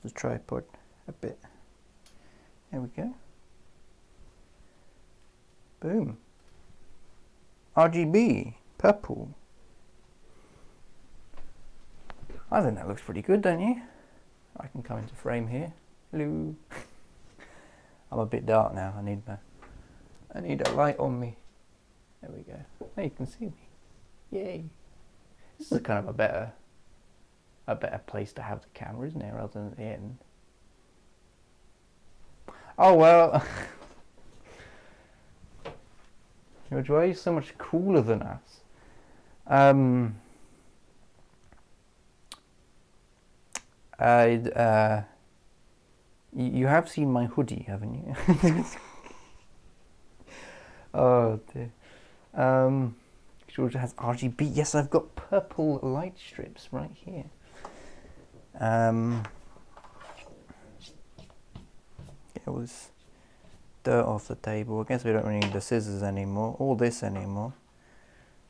A: the tripod a bit. There we go. Boom. RGB, purple. I think that looks pretty good, don't you? I can come into frame here. Hello. I'm a bit dark now. I need a light on me. There we go. Now you can see me. Yay. This is kind of a better place to have the camera, isn't it, rather than at the end. Oh well. George, why are you so much cooler than us? You have seen my hoodie, haven't you? Oh dear. George has RGB. Yes, I've got purple light strips right here. Get all this dirt off the table. I guess we don't really need the scissors anymore, or this anymore.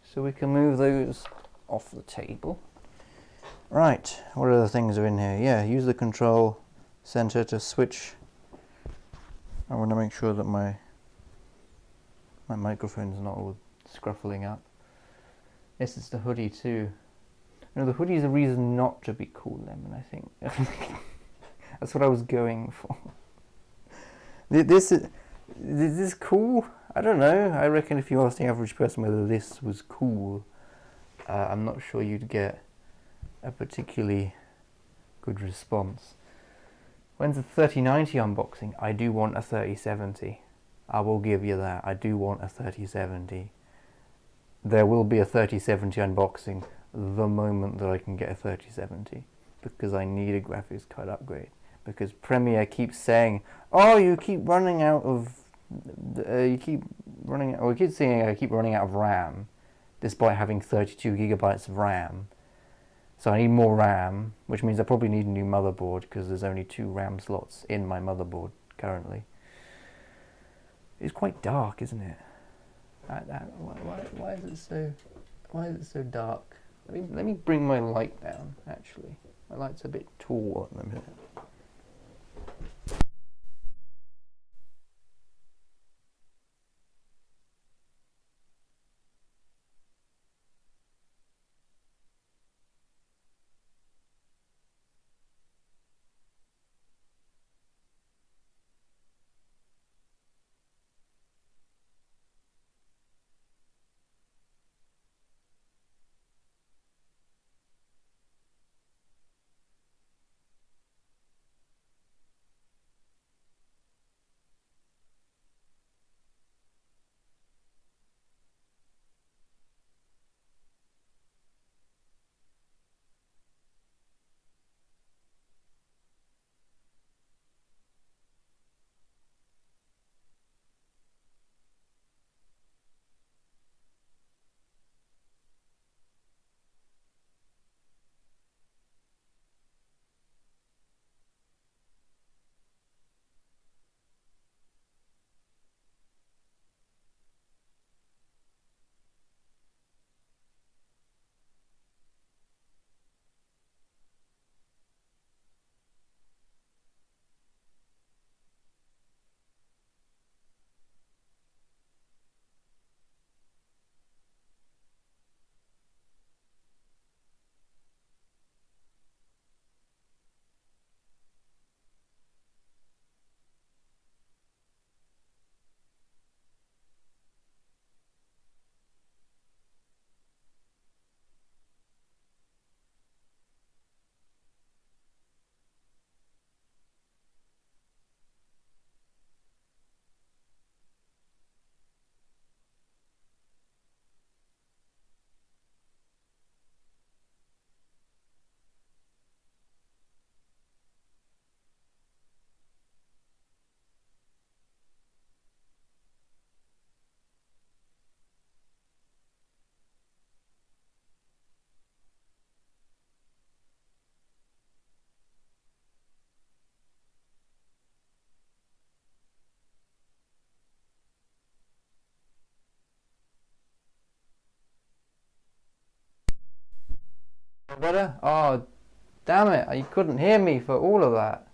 A: So we can move those off the table. Right, what other things are in here? Yeah, use the control center to switch. I want to make sure that my microphone's not all scruffling up. Yes, it's the hoodie too. No, the hoodie is a reason not to be cool, Lemon, I think. That's what I was going for. This is cool? I don't know. I reckon if you asked the average person whether this was cool, I'm not sure you'd get a particularly good response. When's the 3090 unboxing? I do want a 3070. I will give you that. I do want a 3070. There will be a 3070 unboxing the moment that I can get a 3070, because I need a graphics card upgrade. Because Premiere keeps saying, "Oh, you keep running out of, we keep saying I keep running out of RAM, despite having 32 gigabytes of RAM. So I need more RAM, which means I probably need a new motherboard because there's only 2 RAM slots in my motherboard currently." It's quite dark, isn't it? Why is it so dark? Let me bring my light down. Actually, my light's a bit tall at the minute. Better? Oh, damn it, you couldn't hear me for all of that.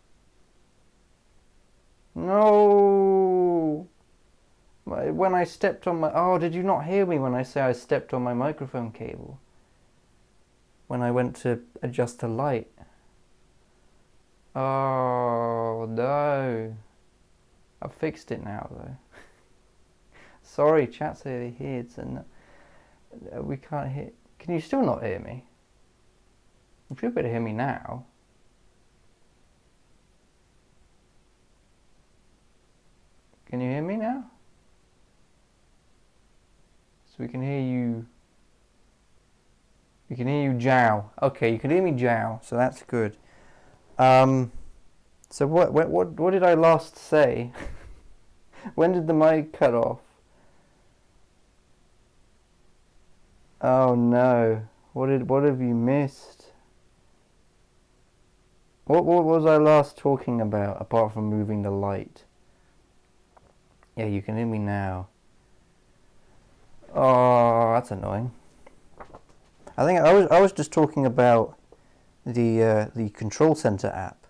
A: No! When I stepped on my... Oh, did you not hear me when I say I stepped on my microphone cable? When I went to adjust the light. Oh, no. I've fixed it now, though. Sorry, chat say they hear it, and we can't hear... Can you still not hear me? You should be able to hear me now. Can you hear me now? So we can hear you. We can hear you jow. Okay, you can hear me jow, so that's good. So what did I last say? When did the mic cut off? Oh no. What have you missed? What was I last talking about apart from moving the light? Yeah, you can hear me now. Oh, that's annoying. I think I was just talking about the control center app.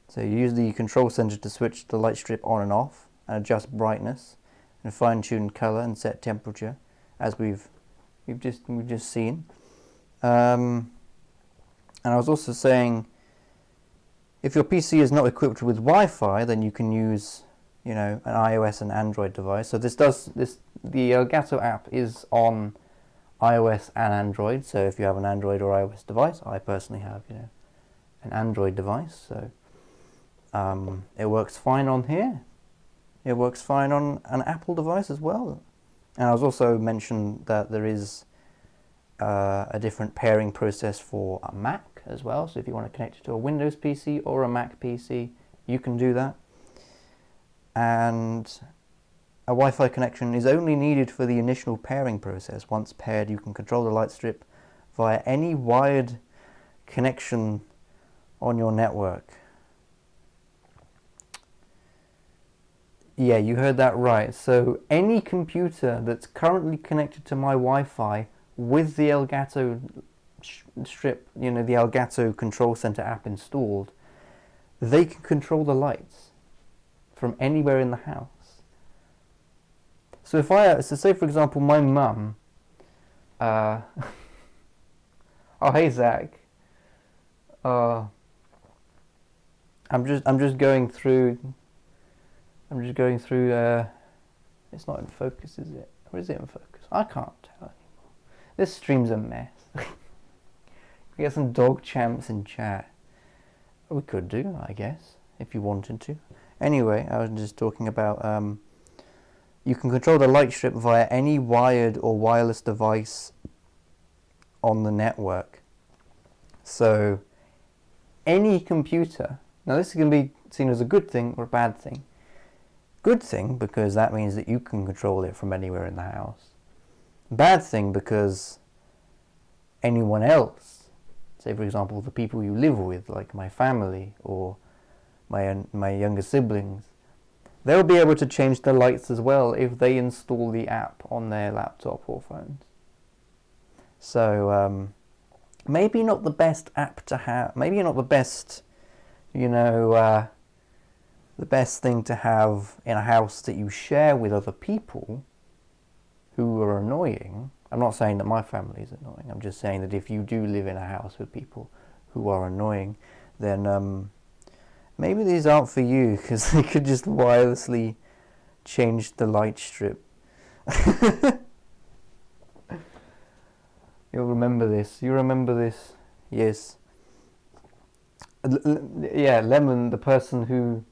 A: So you use the control center to switch the light strip on and off and adjust brightness and fine-tune color and set temperature, as we've just seen. And I was also saying, if your PC is not equipped with Wi-Fi, then you can use, you know, an iOS and Android device. So the Elgato app is on iOS and Android. So if you have an Android or iOS device, I personally have, you know, an Android device. So it works fine on here. It works fine on an Apple device as well. And I was also mentioned that there is a different pairing process for a Mac as well. So if you want to connect it to a Windows PC or a Mac PC, you can do that. And a Wi-Fi connection is only needed for the initial pairing process. Once paired, you can control the light strip via any wired connection on your network. Yeah, you heard that right. So any computer that's currently connected to my Wi-Fi with the Elgato strip, you know, the Elgato Control Center app installed, they can control the lights from anywhere in the house. So if so say for example my mum, oh hey Zach, I'm just going through. It's not in focus, is it? Or is it in focus? I can't tell anymore. This stream's a mess. We get some dog champs in chat. We could do, I guess, if you wanted to. Anyway, I was just talking about you can control the light strip via any wired or wireless device on the network. So any computer, now this is going to be seen as a good thing or a bad thing. Good thing because that means that you can control it from anywhere in the house. Bad thing because anyone else, say for example the people you live with, like my family or my younger siblings, they'll be able to change the lights as well if they install the app on their laptop or phones. So maybe not the best app to have, maybe not the best, you know, the best thing to have in a house that you share with other people who are annoying. I'm not saying that my family is annoying. I'm just saying that if you do live in a house with people who are annoying, then maybe these aren't for you, because they could just wirelessly change the light strip. You'll remember this. You remember this? Yes. Yeah, Lemon, the person who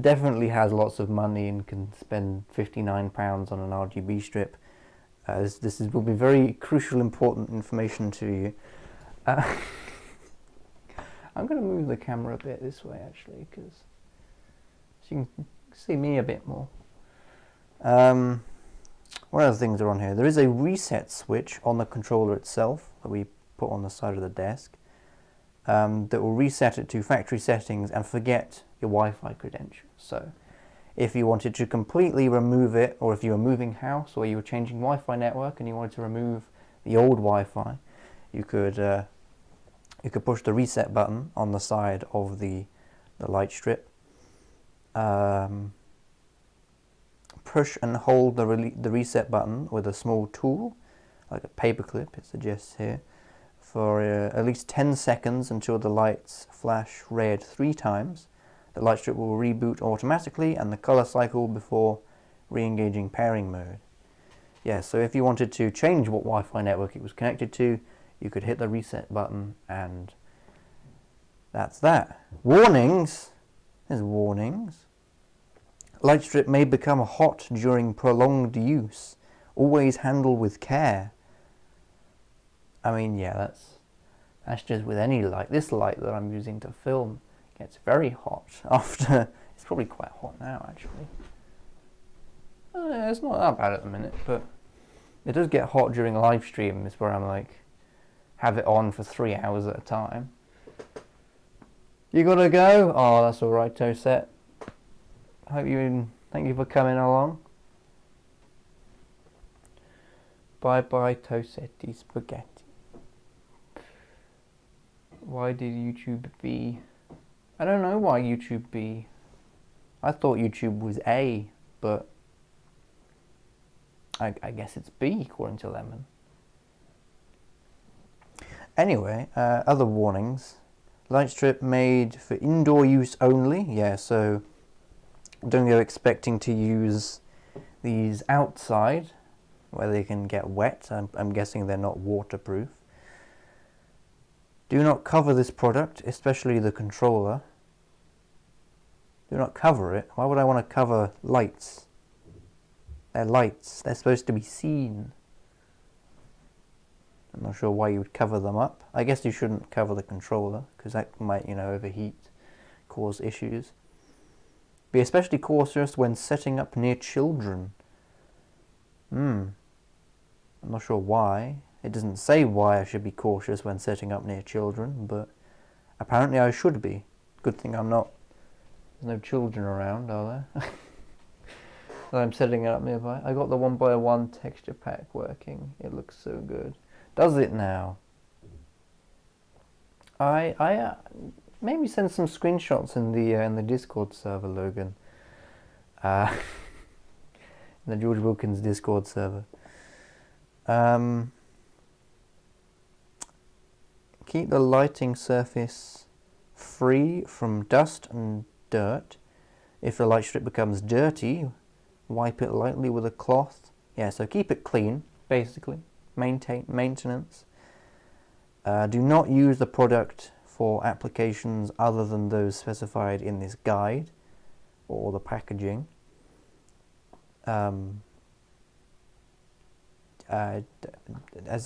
A: definitely has lots of money and can spend £59 on an RGB strip. This will be very crucial, important information to you. I'm going to move the camera a bit this way, actually, because you can see me a bit more. What other things are on here? There is a reset switch on the controller itself that we put on the side of the desk that will reset it to factory settings and forget your Wi-Fi credentials. So if you wanted to completely remove it, or if you were moving house or you were changing Wi-Fi network and you wanted to remove the old Wi-Fi, you could push the reset button on the side of the light strip. Push and hold the reset button with a small tool, like a paperclip it suggests here, for at least 10 seconds until the lights flash red 3 times. The light strip will reboot automatically and the color cycle before re-engaging pairing mode. Yeah, so if you wanted to change what Wi-Fi network it was connected to, you could hit the reset button, and that's that. Warnings! There's warnings. Light strip may become hot during prolonged use. Always handle with care. I mean, yeah, that's just with any light. This light that I'm using to film gets very hot after. It's probably quite hot now, actually. It's not that bad at the minute, but it does get hot during a live stream. It's where I'm like, have it on for 3 hours at a time. You gotta go? Oh, that's alright, Toset. Thank you for coming along. Bye bye, Tosetti Spaghetti. Why did YouTube B? I don't know why YouTube B. I thought YouTube was A, but I guess it's B according to Lemon. Anyway, other warnings. Light strip made for indoor use only. Yeah, so don't go expecting to use these outside where they can get wet. I'm guessing they're not waterproof. Do not cover this product, especially the controller. Do not cover it. Why would I want to cover lights? They're lights. They're supposed to be seen. I'm not sure why you would cover them up. I guess you shouldn't cover the controller, because that might, overheat, cause issues. Be especially cautious when setting up near children. I'm not sure why. It doesn't say why I should be cautious when setting up near children, but apparently I should be. Good thing I'm not. There's no children around, are there? So I'm setting it up nearby. I got the 1x1 texture pack working. It looks so good. Does it now? I maybe send some screenshots in the Discord server, Logan. In the George Wilkins Discord server. Keep the lighting surface free from dust and dirt. If the light strip becomes dirty, wipe it lightly with a cloth. Yeah, so keep it clean, basically. Maintenance. Do not use the product for applications other than those specified in this guide or the packaging. As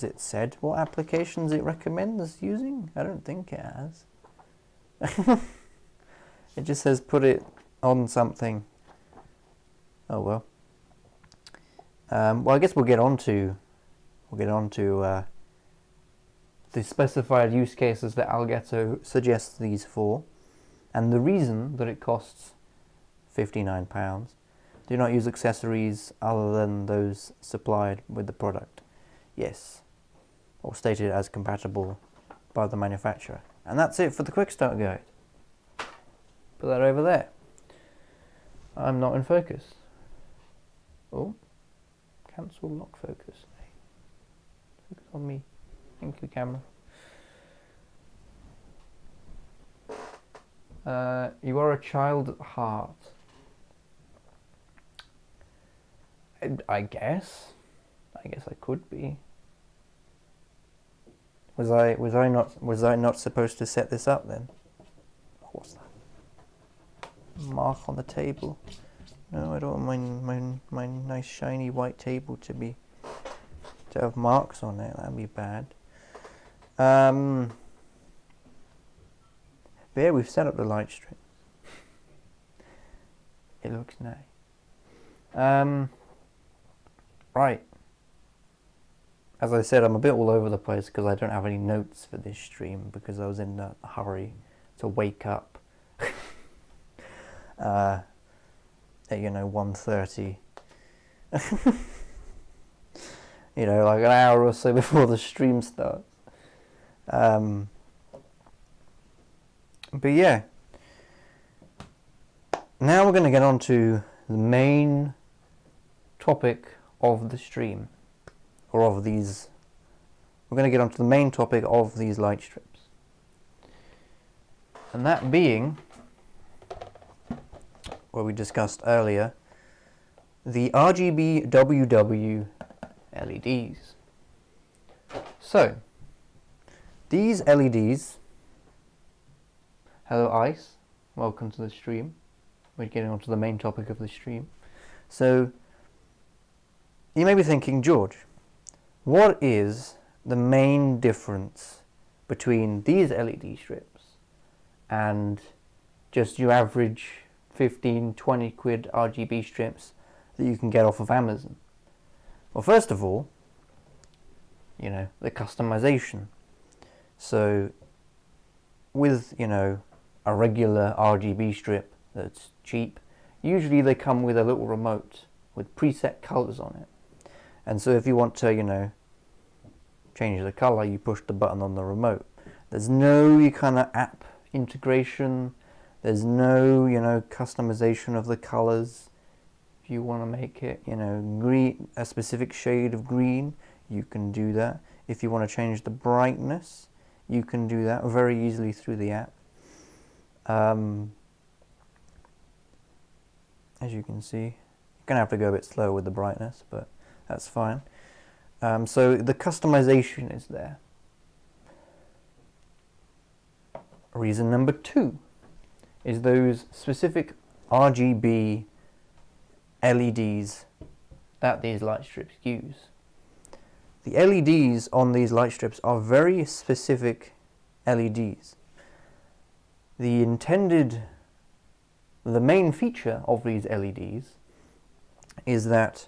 A: it said, what applications it recommends using? I don't think it has. It just says put it on something. Oh well. Well, I guess we'll get on to the specified use cases that Elgato suggests these for, and the reason that it costs £59. Do not use accessories other than those supplied with the product. Yes, or stated as compatible by the manufacturer. And that's it for the quick start guide. Put that over there. I'm not in focus. Oh, cancel lock focus. Focus on me. Thank you, camera. You are a child at heart. I guess I could be. Was I not supposed to set this up then? What's that? Mark on the table. No, I don't want my nice shiny white table to have marks on it. That'd be bad. There we've set up the light strip. It looks nice. Right. As I said, I'm a bit all over the place because I don't have any notes for this stream because I was in a hurry to wake up at 1:30. Like an hour or so before the stream starts. But yeah, now we're going to get on to the main topic of the stream, or of these. We're going to get on to the main topic of these light strips, and that being what we discussed earlier, the RGB WW LEDs. So these LEDs, hello Ice, welcome to the stream. We're getting on to the main topic of the stream. So you may be thinking, George, what is the main difference between these LED strips and just your average 15-20 quid RGB strips that you can get off of Amazon? Well, first of all, you know, the customization. So with, you know, a regular RGB strip that's cheap, usually they come with a little remote with preset colors on it. And so if you want to, you know, change the color, you push the button on the remote. There's no kind of app integration. There's no, you know, customization of the colors. If you want to make it, you know, green, a specific shade of green, you can do that. If you want to change the brightness, you can do that very easily through the app. As you can see, you're going to have to go a bit slower with the brightness, but that's fine. So the customization is there. Reason number 2 is those specific RGB LEDs that these light strips use. The LEDs on these light strips are very specific LEDs. The main feature of these LEDs is that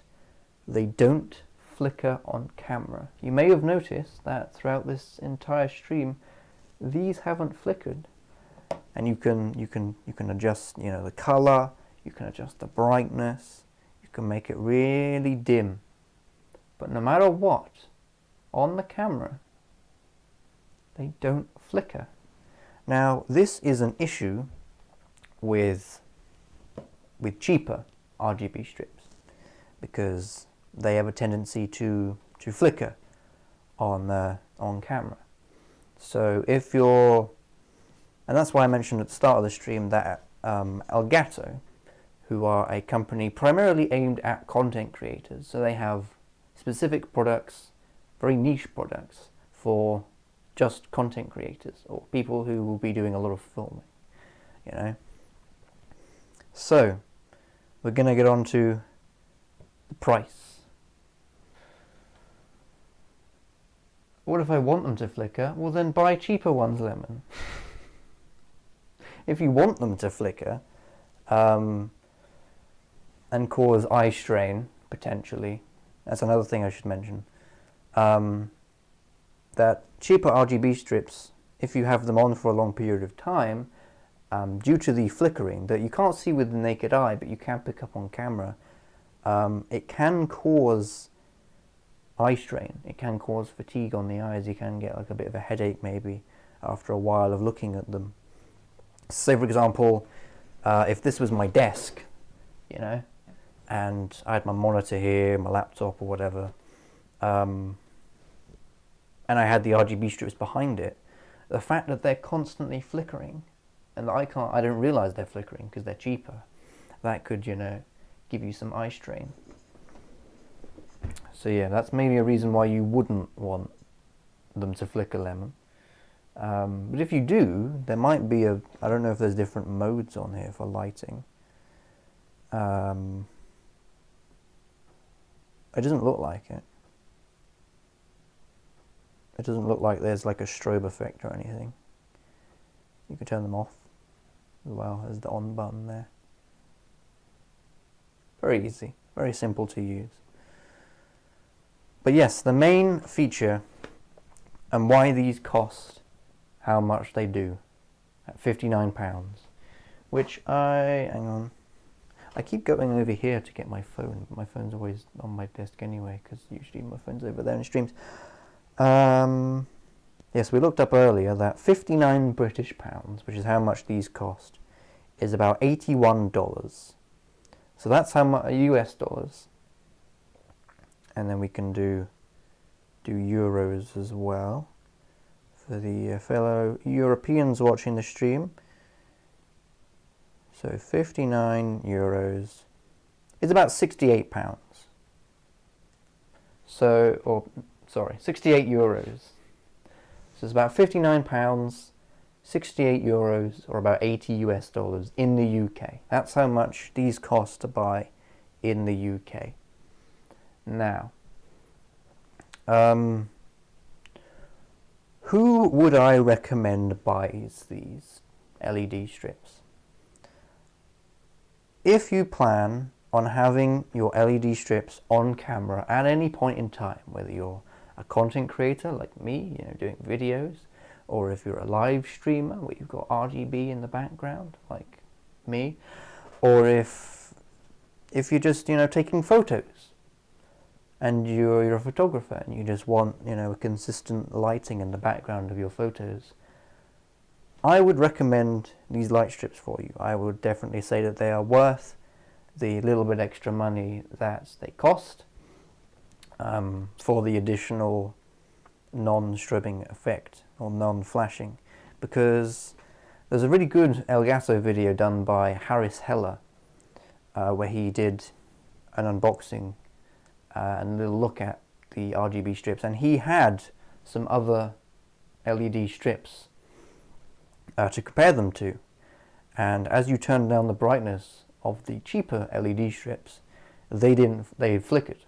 A: they don't flicker on camera. You may have noticed that throughout this entire stream, these haven't flickered. And you can adjust, you know, the color, you can adjust the brightness, you can make it really dim. But no matter what, on the camera, they don't flicker. Now, this is an issue with cheaper RGB strips, because they have a tendency to flicker on camera. So if you're, and that's why I mentioned at the start of the stream that Elgato, who are a company primarily aimed at content creators, so they have specific products, very niche products for just content creators or people who will be doing a lot of filming, you know. So we're going to get on to the price. What if I want them to flicker? Well, then buy cheaper ones, Lemon. If you want them to flicker and cause eye strain, potentially, that's another thing I should mention, that cheaper RGB strips, if you have them on for a long period of time, due to the flickering that you can't see with the naked eye, but you can pick up on camera, it can cause eye strain. It can cause fatigue on the eyes. You can get like a bit of a headache maybe after a while of looking at them. Say for example, if this was my desk, you know, and I had my monitor here, my laptop or whatever, and I had the RGB strips behind it, the fact that they're constantly flickering and I don't realize they're flickering because they're cheaper, that could, you know, give you some eye strain. So yeah, that's maybe a reason why you wouldn't want them to flicker, Lemon. But if you do, there might be I don't know if there's different modes on here for lighting. It doesn't look like it. It doesn't look like there's like a strobe effect or anything. You can turn them off as well as the on button there. Very easy, very simple to use. But yes, the main feature and why these cost how much they do at £59, which hang on, I keep going over here to get my phone. My phone's always on my desk anyway, because usually my phone's over there in streams. Yeah, Yes, we looked up earlier that 59 British pounds, which is how much these cost, is about $81. So that's how much US dollars. And then we can do euros as well for the fellow Europeans watching the stream. So 59 euros is about 68 pounds. So, or sorry, 68 euros. So it's about 59 pounds, 68 euros, or about 80 US dollars in the UK. That's how much these cost to buy in the UK. Now, who would I recommend buys these LED strips? If you plan on having your LED strips on camera at any point in time, whether you're a content creator like me, doing videos, or if you're a live streamer where you've got RGB in the background like me, or if you're just taking photos and you're a photographer and you just want a consistent lighting in the background of your photos, I would recommend these light strips for you. I would definitely say that they are worth the little bit extra money that they cost for the additional non-stripping effect or non-flashing, because there's a really good Elgato video done by Harris Heller where he did an unboxing and a little look at the RGB strips, and he had some other LED strips to compare them to, and as you turn down the brightness of the cheaper LED strips, they flickered,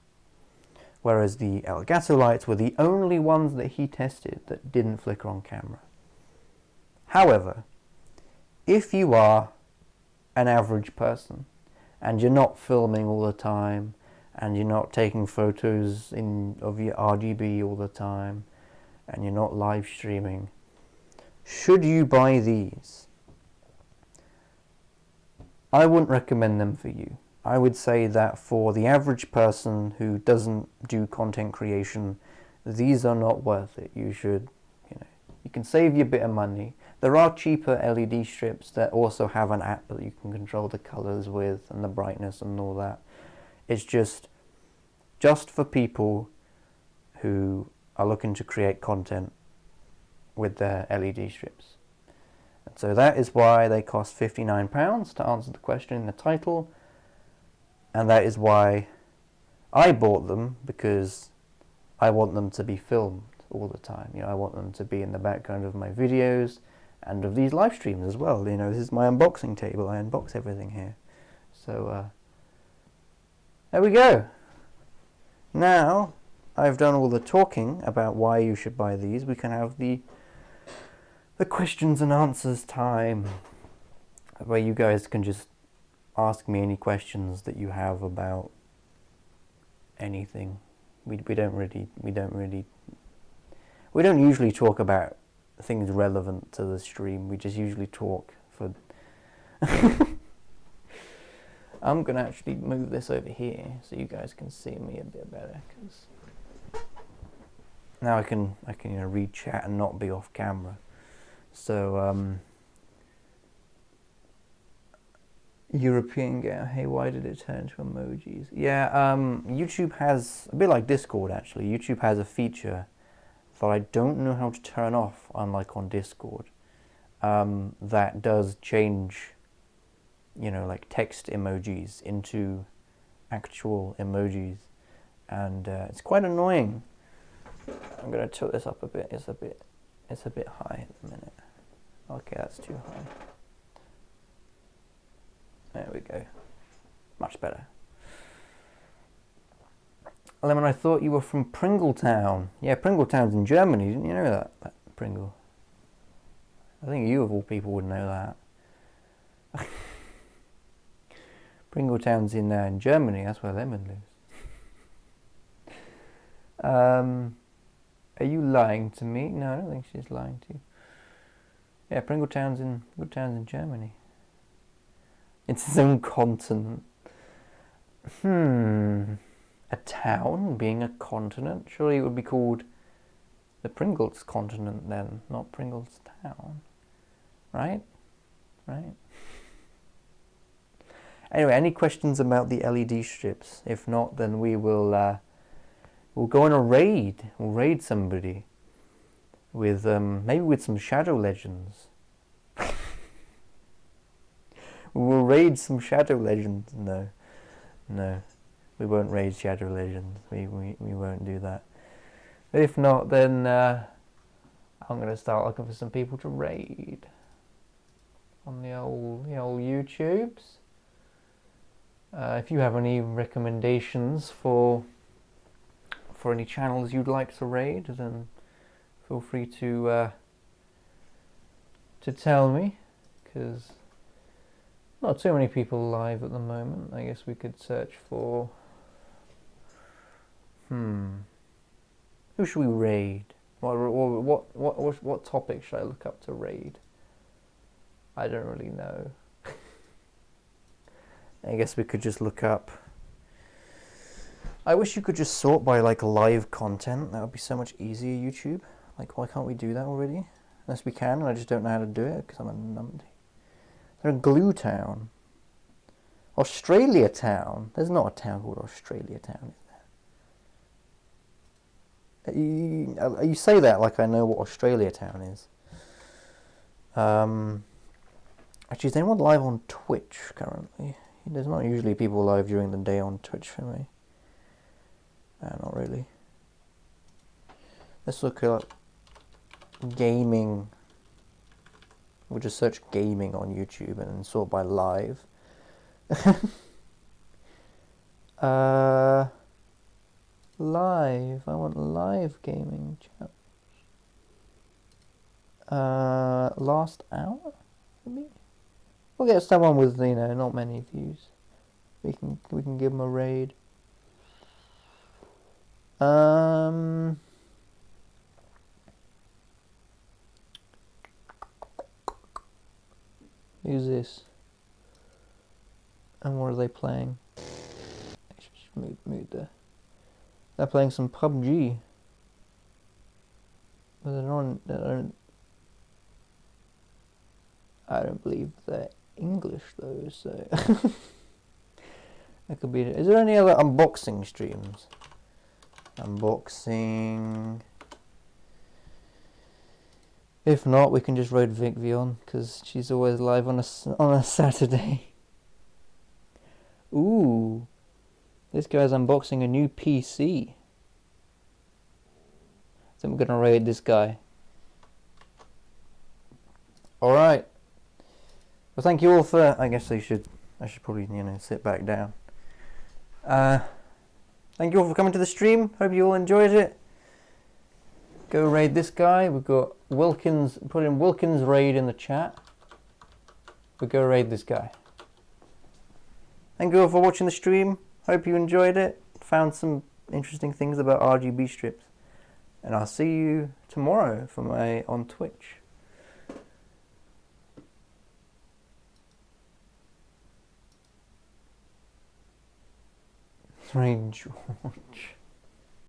A: whereas the Elgato lights were the only ones that he tested that didn't flicker on camera. However, if you are an average person and you're not filming all the time and you're not taking photos of your RGB all the time and you're not live streaming, should you buy these? I wouldn't recommend them for you. I would say that for the average person who doesn't do content creation, these are not worth it. You should, you can save you a bit of money. There are cheaper LED strips that also have an app that you can control the colors with and the brightness and all that. It's just for people who are looking to create content with their LED strips. And so that is why they cost £59, to answer the question in the title. And that is why I bought them, because I want them to be filmed all the time. I want them to be in the background of my videos and of these live streams as well. This is my unboxing table. I unbox everything here. So there we go. Now I've done all the talking about why you should buy these. We can have the questions and answers time, where you guys can just ask me any questions that you have about anything. We don't usually talk about things relevant to the stream. We just usually talk for I'm gonna actually move this over here so you guys can see me a bit better, because now I can read chat and not be off camera. So European game. Hey, why did it turn to emojis? Yeah, YouTube has, a bit like Discord actually, YouTube has a feature that I don't know how to turn off, unlike on Discord, that does change, like text emojis into actual emojis, and it's quite annoying. I'm gonna tilt this up a bit. It's a bit high at the minute. Okay, that's too high. There we go. Much better. Lemon, I thought you were from Pringletown. Yeah, Pringletown's in Germany. Didn't you know that Pringle? I think you of all people would know that. Pringletown's in Germany. That's where Lemon lives. Are you lying to me? No, I don't think she's lying to you. Yeah, Pringletown's in Germany. It's its own continent. A town being a continent? Surely it would be called the Pringles continent then, not Pringles town. Right? Right? Anyway, any questions about the LED strips? If not, then we will we'll go on a raid. We'll raid somebody with maybe with some Shadow Legends. We'll raid some Shadow Legends. No, we won't raid Shadow Legends. We won't do that. But if not, then I'm gonna start looking for some people to raid on the old YouTubes. If you have any recommendations for any channels you'd like to raid, then feel free to tell me, because not too many people live at the moment. I guess we could search for who should we raid? What topic should I look up to raid? I don't really know. I guess we could just look up. I wish you could just sort by like live content. That would be so much easier, YouTube. Like, why can't we do that already? Unless we can, and I just don't know how to do it because I'm a numpty. They're a glue town. Australia town. There's not a town called Australia town, is there? You say that like I know what Australia town is. Actually, is anyone live on Twitch currently? There's not usually people live during the day on Twitch for me. Not really. Let's look up gaming. We'll just search gaming on YouTube and then sort by live. Live. I want live gaming chat. Last hour, maybe. We'll get someone with not many views. We can give them a raid. Who's this? And what are they playing? I should just move there. They're playing some PUBG. But I don't believe they're English though, so that could be. Is there any other unboxing streams? Unboxing. If not, we can just raid Vicvion because she's always live on a Saturday. Ooh, this guy's unboxing a new PC. So I'm gonna raid this guy. All right. Well, thank you all for. I guess I should probably sit back down. Thank you all for coming to the stream. Hope you all enjoyed it. Go raid this guy. We've got Wilkins. Put in Wilkins raid in the chat. We'll go raid this guy. Thank you all for watching the stream. Hope you enjoyed it. Found some interesting things about RGB strips. And I'll see you tomorrow on Twitch. Raid George.